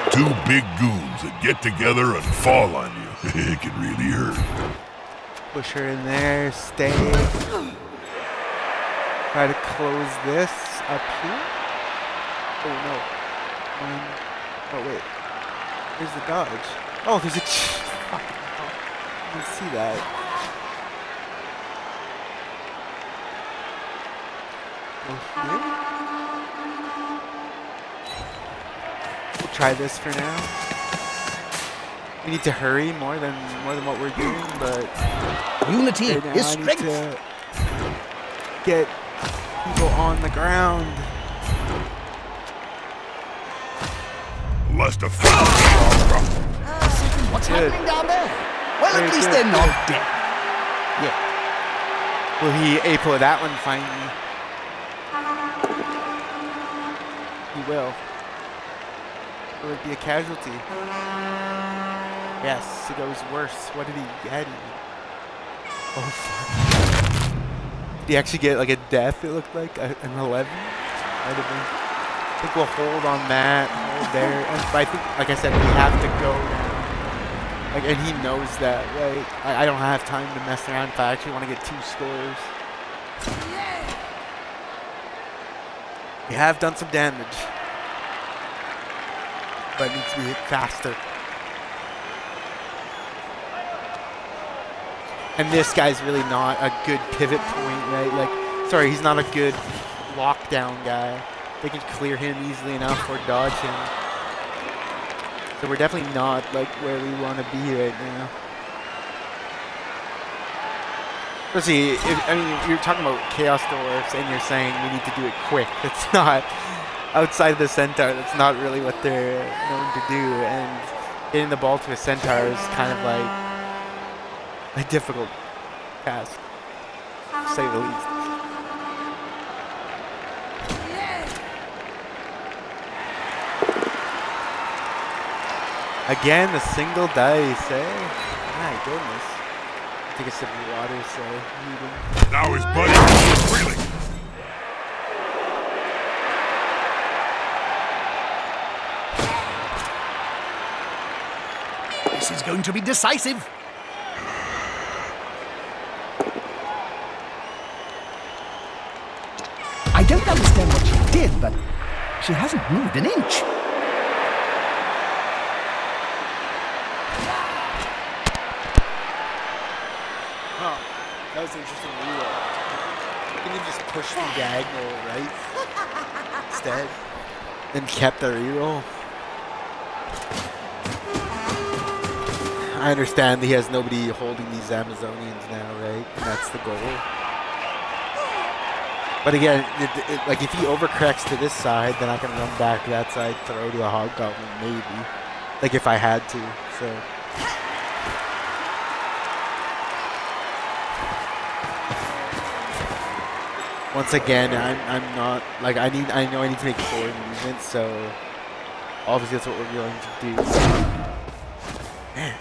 Two big goons that get together and fall on you. It can really hurt. Push her in there, stay. Try to close this up here. Oh no. Oh wait. There's the dodge. Oh, there's a fuck. I didn't see that. Go here. We'll try this for now. We need to hurry more than what we're doing, but Unity right now is I need strength. to get people on the ground. Lust of What's Good. happening down there? Well, Very at least good. they're not dead. Yeah. Will he A-pull that one finally? He will. Will it be a casualty? Yes, it goes worse. What did he get? Oh fuck. Did he actually get like a death, it looked like? An 11? Might have been. I think we'll hold on that, hold there. And but I think, like I said, we have to go now. Like, and he knows that, right? I don't have time to mess around if I actually want to get 2 scores. We have done some damage. But it needs to be hit faster. And this guy's really not a good pivot point, right? Like, sorry, he's not a good lockdown guy. They can clear him easily enough or dodge him. So we're definitely not like where we want to be right now. Especially, I mean, you're talking about Chaos Dwarfs and you're saying we need to do it quick. It's not outside of the Centaur. That's not really what they're known to do. And getting the ball to a Centaur is kind of like a difficult task, to say the least. Again, the single dice, eh? My goodness. Take a sip of water, say. Now his buddy is reeling. This is going to be decisive. I don't understand what she did, but she hasn't moved an inch. Huh. That was an interesting reroll. Can you just push the diagonal right instead? And kept the reroll? I understand he has nobody holding these Amazonians now, right? And that's the goal. But again, like if he overcorrects to this side, then I can run back to that side, throw to a Hobgoblin, maybe. Like if I had to, so. Once again, I'm not, like I know I need to make forward movements, so obviously that's what we're going to do. Man.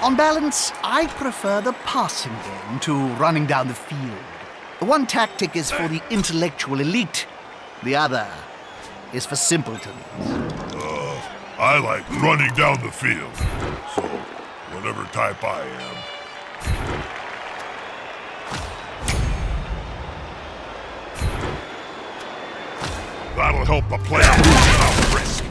On balance, I prefer the passing game to running down the field. One tactic is for the intellectual elite. The other is for simpletons. I like running down the field. So, whatever type I am. That'll help the player without risk.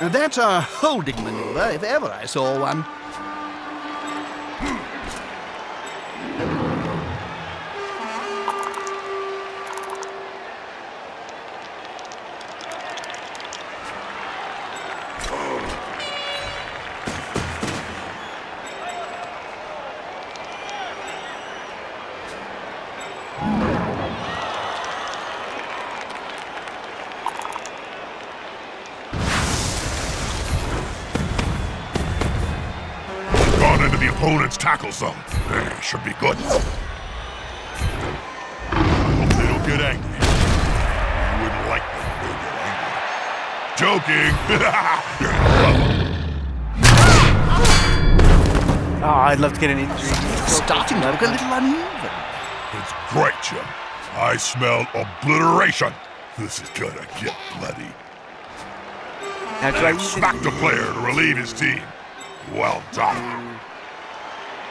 Now that's a holding maneuver, if ever I saw one. Opponent's tackle zone. Should be good. I hope they don't get angry. You wouldn't like them if they get angry. Joking! You're gonna love them. Oh, I'd love to get an injury. Starting to look a little uneven. It's great, Jim. I smell obliteration. This is gonna get bloody. Now, do I And use smacked a player to relieve his team. Well done.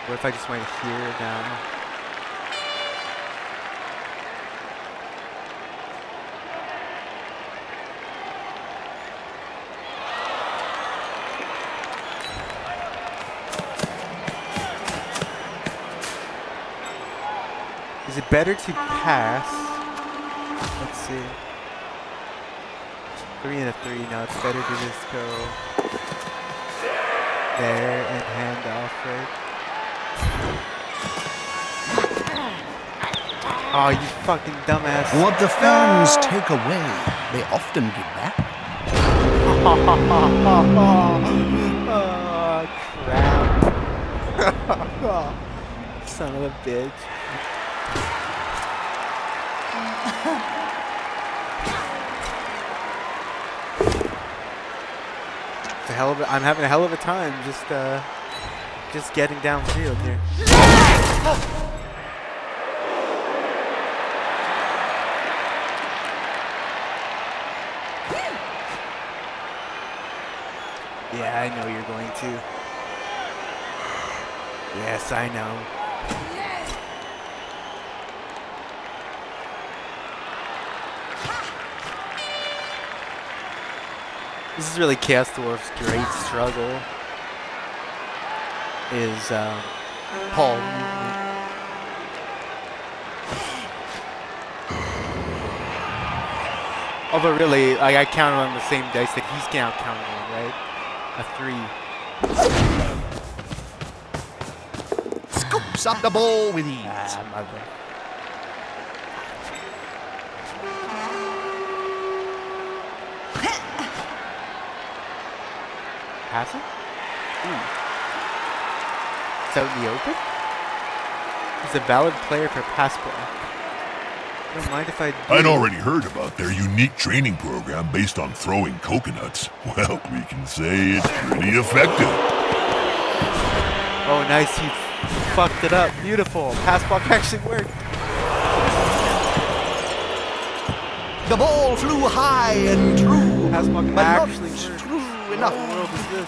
What if I just went here down? Is it better to pass? Let's see. 3 and a 3. No, it's better to just go there and hand off, right? Oh, you fucking dumbass. What the fans take away, they often give back. Oh, crap. Son of a bitch. It's a hell of a, I'm having a hell of a time just getting downfield here. Yeah, I know you're going to. Yes, I know. This is really Chaos Dwarf's great struggle. Is Paul movement. Although really, like, I counted on the same dice that he's now counting on, right? A 3. Scoops up the ball with ease. Ah, mother. Pass it? Ooh. It's out in the open? He's a valid player for pass block. I don't mind if I do. I'd already heard about their unique training program based on throwing coconuts. Well, we can say it's pretty effective. Oh, nice. He fucked it up. Beautiful. Pass block actually worked. The ball flew high and true, Pass block but not actually worked. true What enough. in the world is this?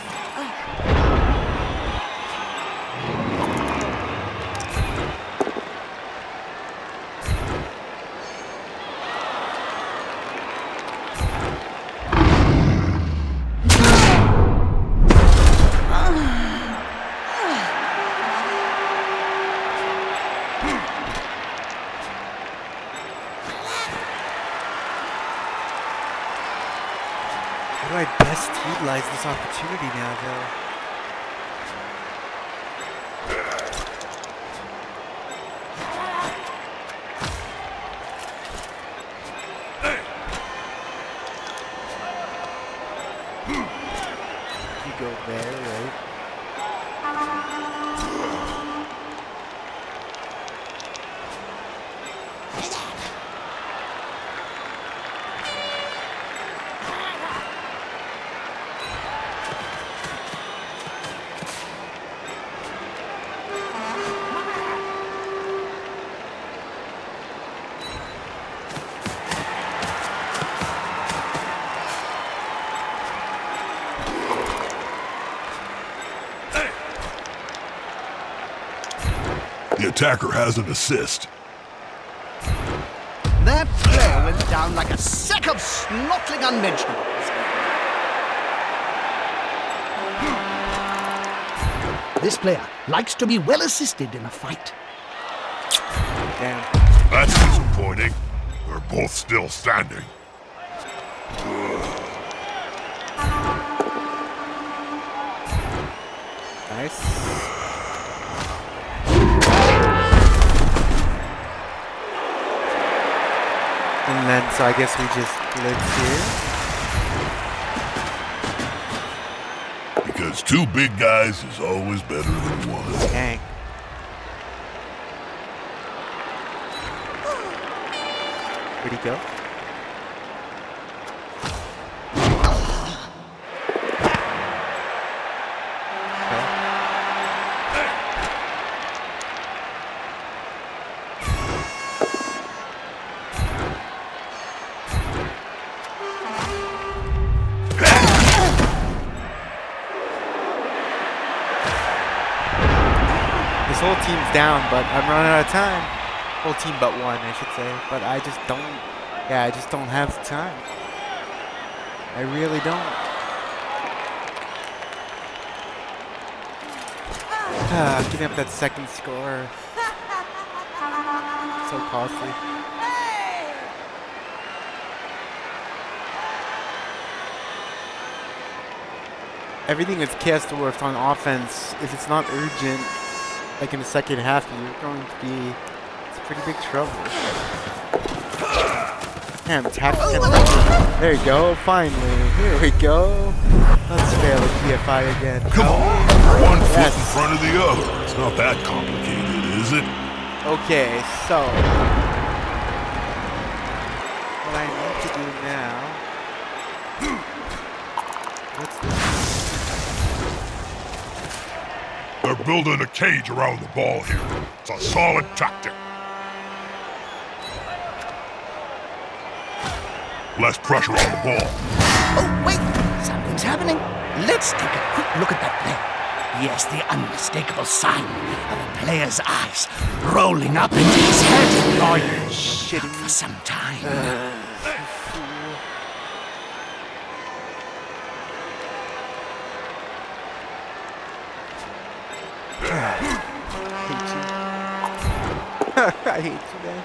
How do I best utilize this opportunity now, though? go there, right? The attacker has an assist. That player went down like a sack of snortling unmentionables. This player likes to be well assisted in a fight. Damn. That's disappointing. They're both still standing. Nice. And then, so I guess we just live here. Because two big guys is always better than one. Dang. Where'd he go? This whole team's down, but I'm running out of time. Whole team but one, I should say. But I just don't, I just don't have the time. I really don't. Giving up that second score. So costly. Everything that's cast worth on offense, if it's not urgent, like in the second half, you're going to be it's pretty big trouble. Damn, tactics. There you go, finally. Here we go. Let's fail at PFI again. Come on, one foot in front of the other. It's not that complicated, is it? Okay, so what I need to do now. What's this? They're building a cage around the ball here. It's a solid tactic. Less pressure on the ball. Oh, wait! Something's happening. Let's take a quick look at that player. Yes, the unmistakable sign of a player's eyes rolling up into his head. Oh, you're shitting For some time. I hate you, man.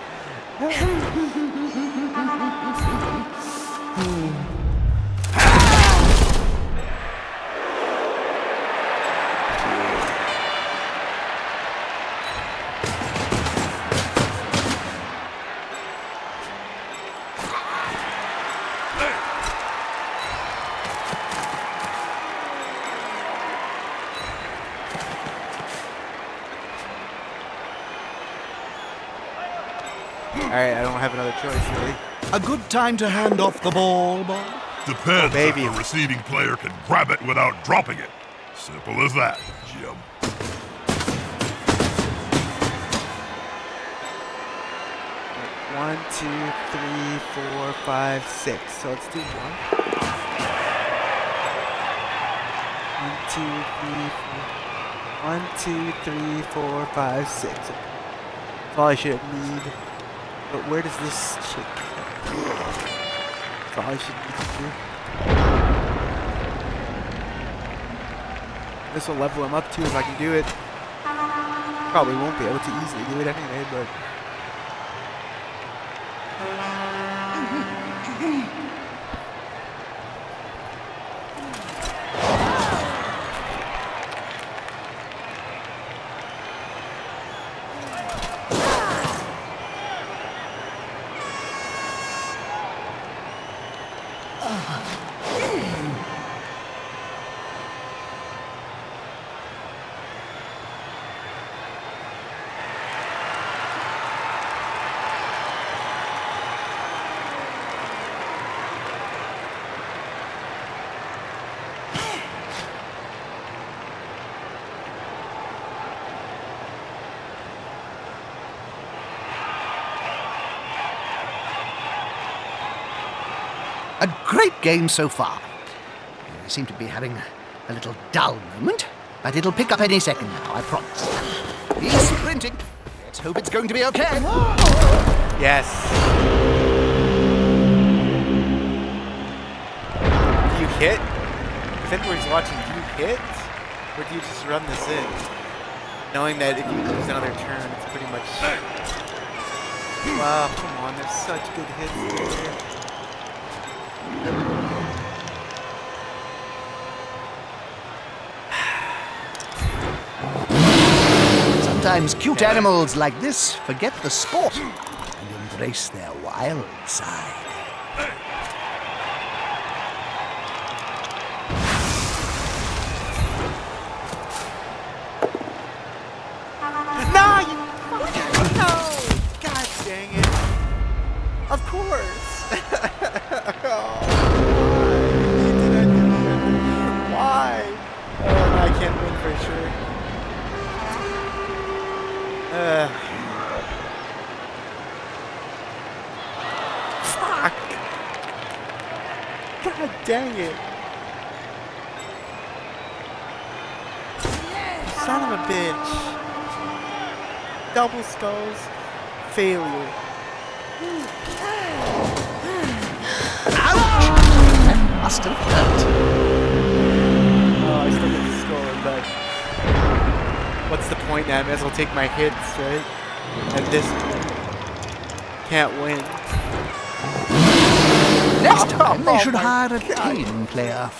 Alright, I don't have another choice, really. A good time to hand off the ball, boy? Depends Oh, baby. if the receiving player can grab it without dropping it. Simple as that, Jim. One, 2, 3, 4, 5, 6. So let's do one. 1, 2, 3, 4. 1, 2, 3, 4, 5, 6. That's all I should need. But where does this shit go? That's all I should need to do. This will level him up too if I can do it. Probably won't be able to easily do it anyway, but. A great game so far. I seem to be having a little dull moment, but it'll pick up any second now, I promise. He's sprinting. Let's hope it's going to be okay. Yes. Do you hit? If anybody's watching, do you hit? Or do you just run this in? Knowing that if you lose another turn, it's pretty much... Wow, come on, there's such good hits there. Sometimes cute animals like this forget the sport and embrace their wild side. No, you fucking no! God dang it! Of course. Oh, why? Oh, no, I can't win for sure. Fuck! God dang it! Son of a bitch! Double skulls, failure. Ouch! That must have hurt. Oh, I still get the skull, but what's the point now? I may as well take my hits, right? At this point, can't win. Next time they should my hire a God. team player.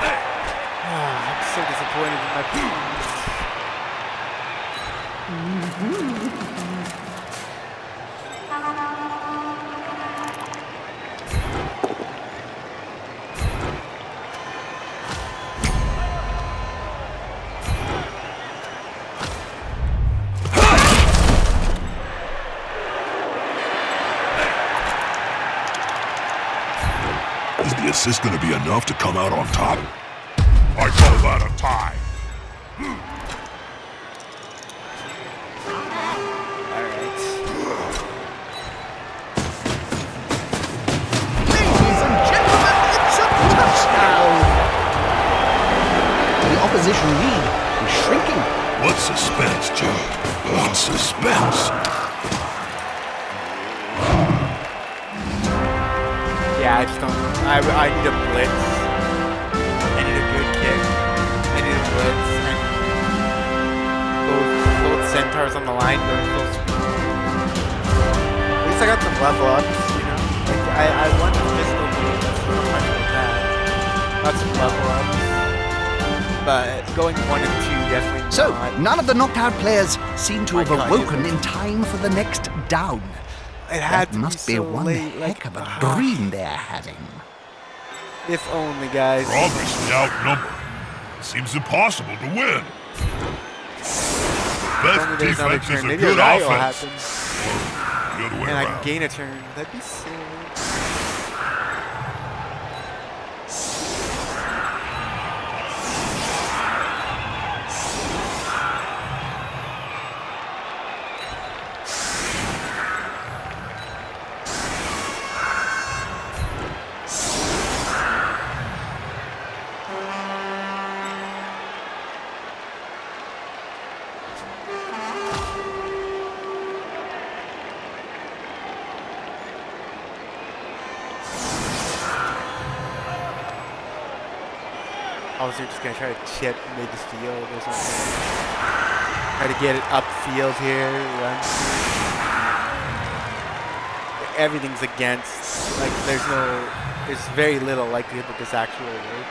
I'm so disappointed in my performance. Is the assist going to be enough to come out on top? I call that a tie. Alright. Ladies and gentlemen, it's a touchdown! The opposition lead is shrinking. What suspense, Joe? What suspense? Yeah, I just don't. I need a blitz. I need a good kick. I need a blitz. And both centaurs on the line going full speed. At least I got some level ups, you know? Like, I won the physical game. That's no question with that. Got some level ups. But going 1 and 2 definitely So, not. none of the knocked out players seem to My have God, awoken it- in time for the next down. It had That to must be so one late. heck Like, of a dream they're having. if only, guys. We're obviously outnumbered. It seems impossible to win. If Best only there's another defense is turn. a Maybe good a riot will offense. happen. The other way And I around. can gain a turn. That'd be sick. Obviously, we're just gonna try to chip midfield or something. Try to get it upfield here. Run. Everything's against. Like, there's very little likelihood that this actually will work.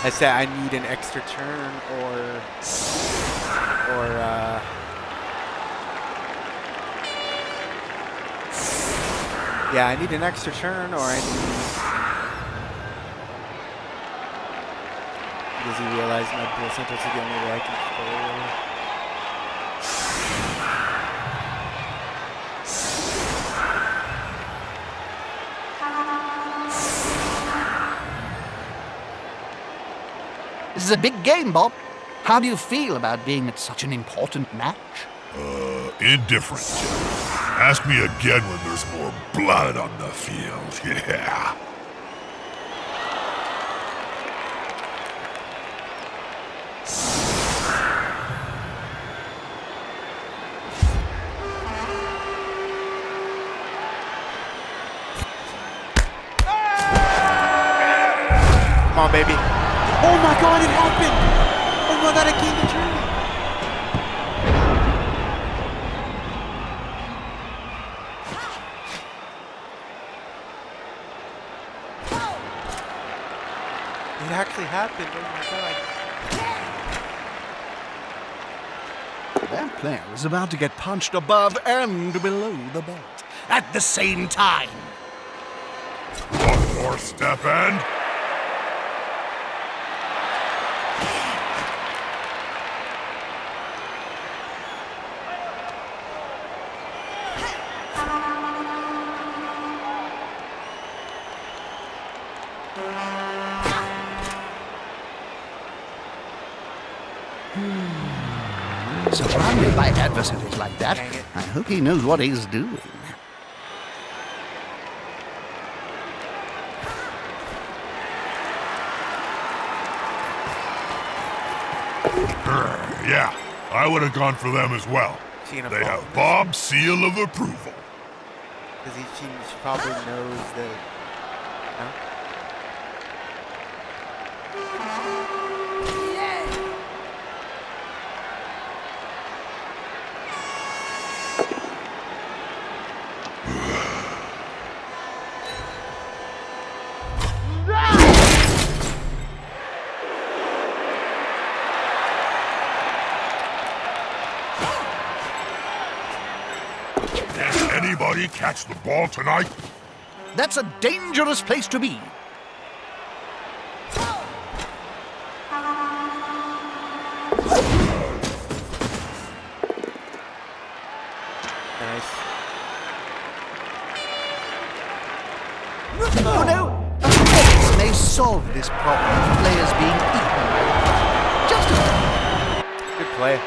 I said I need an extra turn or yeah, I need an extra turn, or I need... Does he realize my bull centers are the only way I can This is a big game, Bob. How do you feel about being at such an important match? Indifferent, Jim. Ask me again when there's more blood on the field. Yeah. Come on, baby. Oh my god, it happened! Oh my god, I gained the journey! It actually happened, oh my god. That player is about to get punched above and below the belt at the same time. One more step and... Surrounded by adversaries like that, Dang it. I hope he knows what he's doing. Yeah, I would have gone for them as well. She gonna They fall. have Bob's seal of approval. Because she probably knows that. Huh? Can anybody catch the ball tonight? That's a dangerous place to be. Nice. Oh no! A fence may solve this problem of players being eaten by the just a Good play.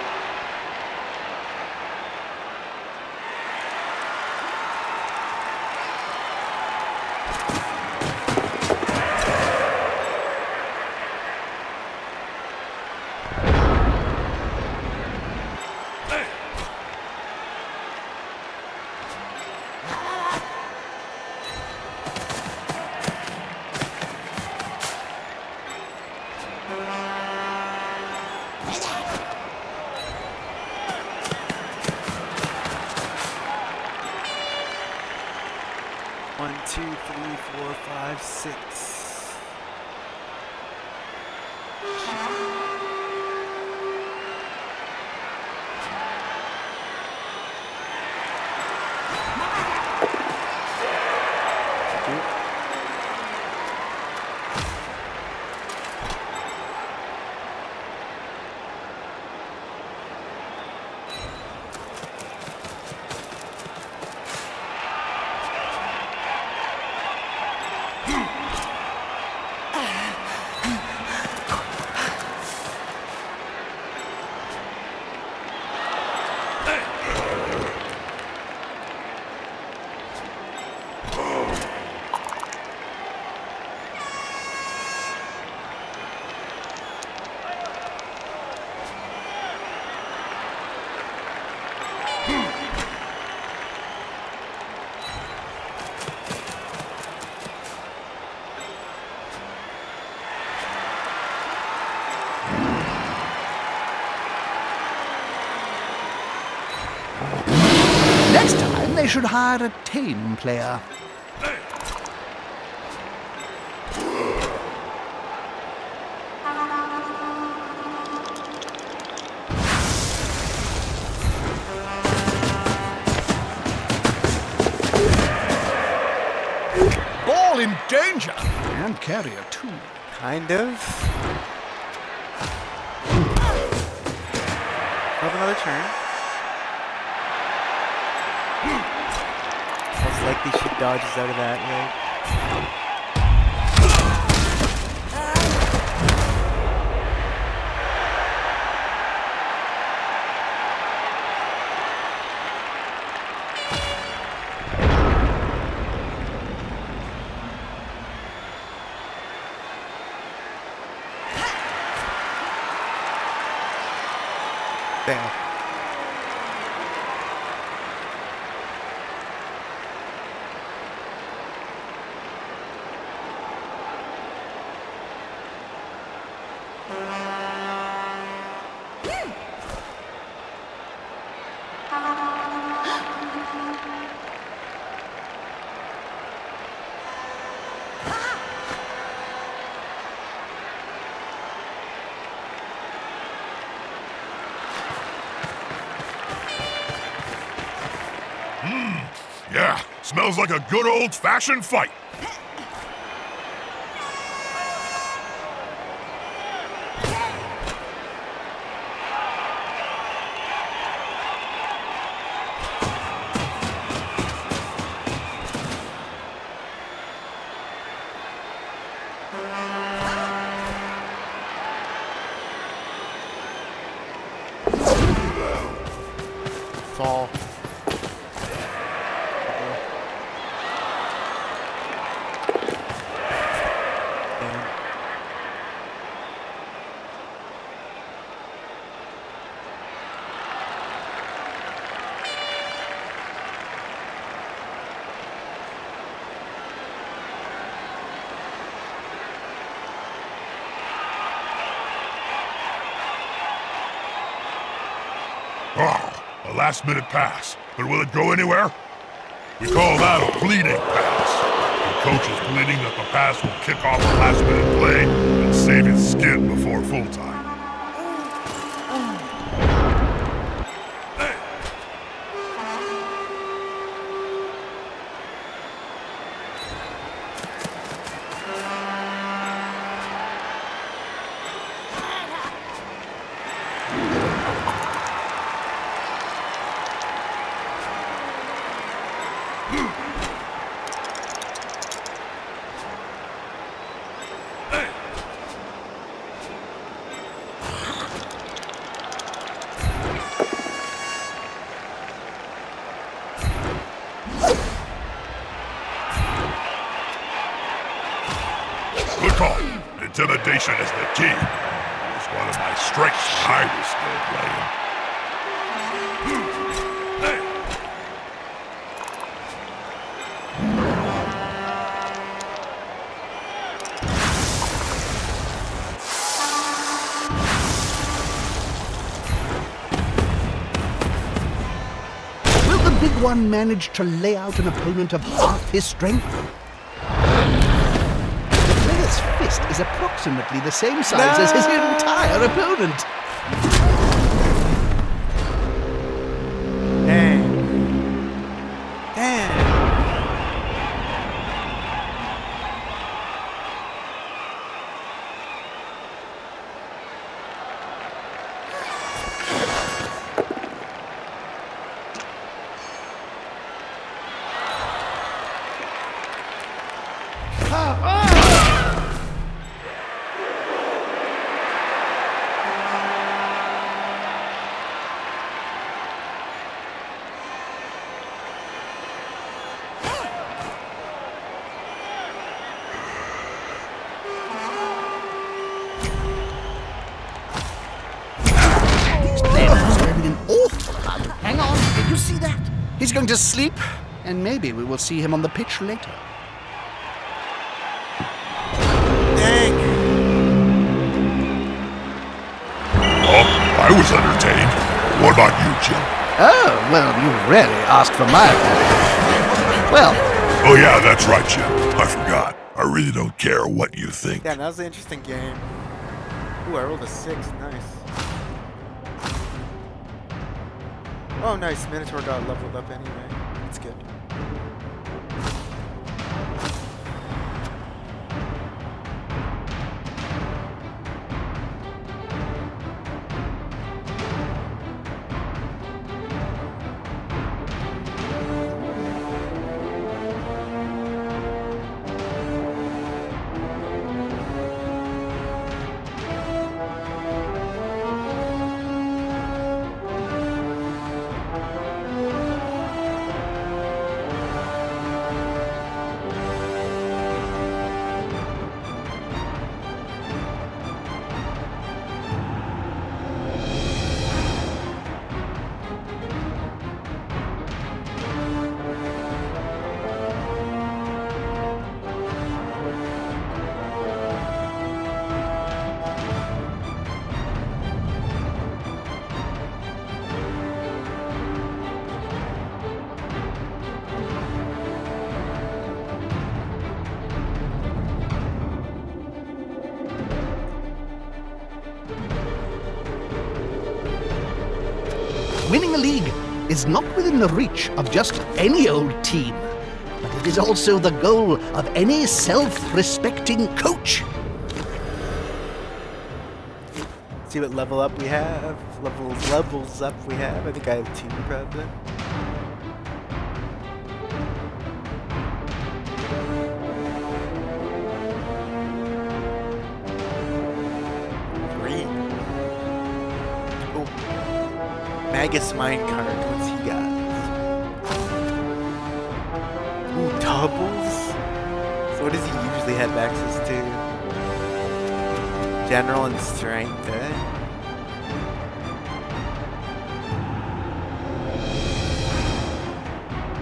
One, two, three, four, five, six. Next time they should hire a tame player. Ball in danger! And carrier too. Kind of. Have another turn. Most likely she dodges out of that, right? Fail. Yeah, smells like a good old-fashioned fight. Fall. Oh, a last-minute pass. But will it go anywhere? We call that a bleeding pass. The coach is bleeding that the pass will kick off a last-minute play and save his skin before full-time. Good call. Intimidation is the key. It's one of my strengths when I was still playing. Will the big one manage to lay out an opponent of half his strength? The player's fist is approximately the same size as his entire opponent. Dang. Dang. An awful amount. Hang on, did you see that? He's going to sleep, and maybe we will see him on the pitch later. Dang. Oh, I was entertained. What about you, Jim? Oh, well, you really asked for my opinion. Well, Oh yeah, that's right, Jim. I forgot. I really don't care what you think. Yeah, that was an interesting game. Ooh, I rolled a 6. Nice. Oh, nice. Minotaur got leveled up anyway. That's good. winning a league is not within the reach of just any old team, but it is also the goal of any self-respecting coach. See what level up we have. Levels up we have. I think I have 2 probably. Magus Minecart, what's he got? Ooh, doubles? So what does he usually have access to? General and strength, eh?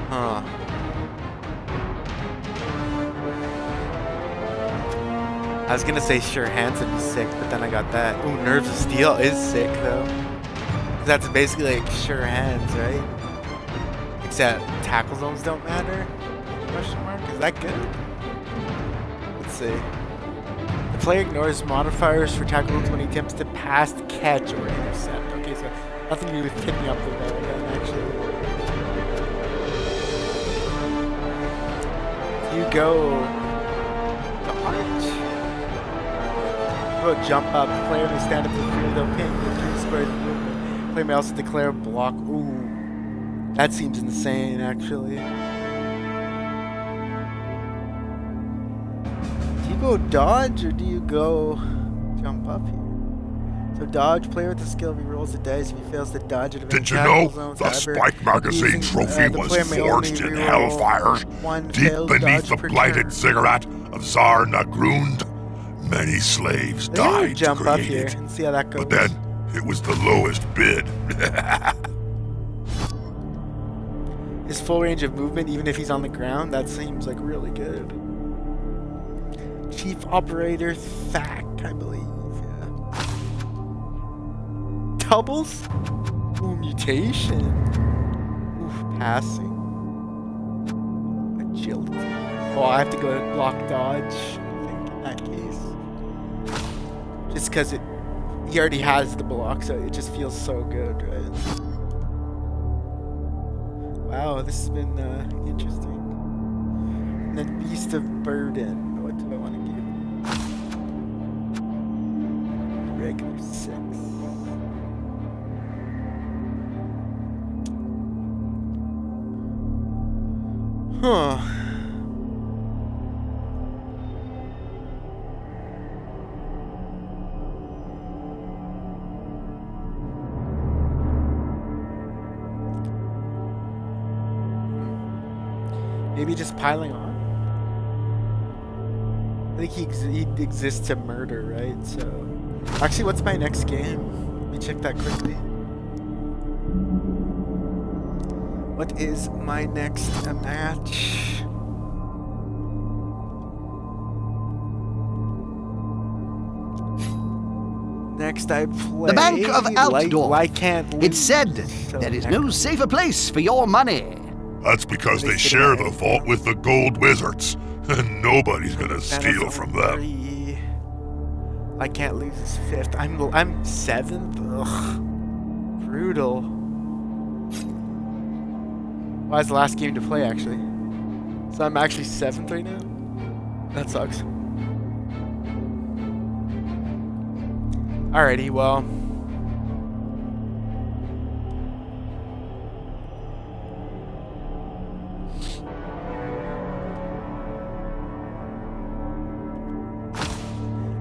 Huh. I was gonna say sure hands would be sick, but then I got that. Ooh, Nerves of Steel is sick though. That's basically like sure hands, right? Except tackle zones don't matter? Question mark? Is that good? Let's see. The player ignores modifiers for tackle zones when he attempts to pass, catch, or intercept. Okay, so nothing to do with picking up the ball again, actually. You go dodge. Go jump up. The player may stand up to the field without ping. The 3 squares movement. Player may also declare block. Ooh, that seems insane, actually. Do you go dodge or do you go jump up here? So dodge, player with the skill re-rolls the dice if he fails to dodge it. Did you know the Spike Magazine trophy was forged in hellfires deep beneath the blighted ziggurat of Tsar Nagrund? Many slaves died to jump up create here it, and see how that goes. but then it was the lowest bid. His full range of movement, even if he's on the ground, that seems like really good. Chief Operator Thack, I believe. Yeah. Doubles? Ooh, mutation. Ooh, passing. Agility. Oh, I have to go block dodge, I think, in that case. Just because he already has the block, so it just feels so good, right? Wow, this has been interesting. And then Beast of Burden. What do I want to give? Regular 6. Huh. Maybe just piling on? I think he exists to murder, right? So, actually, what's my next game? Let me check that quickly. What is my next match? Next I play... The Bank of Altdorf. Can't It's said there is no safer place for your money. That's because they share the vault with the Gold Wizards, and nobody's gonna steal from them. I can't lose his 5th. I'm 7th? Ugh. Brutal. Well, that's the last game to play, actually. So I'm actually 7th right now? That sucks. Alrighty, well...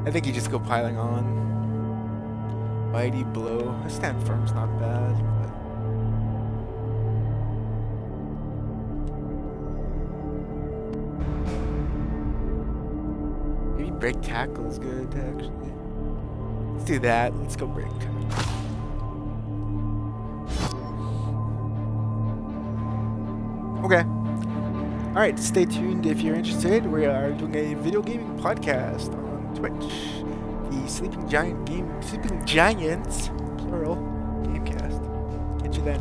I think you just go piling on. Mighty Blow. I stand firm's not bad, but... Maybe Break Tackle is good, actually. Let's do that. Let's go Break Tackle. Okay. Alright, stay tuned if you're interested. We are doing a video gaming podcast on Twitch. The Sleeping Giants, plural, Gamecast. Catch you then.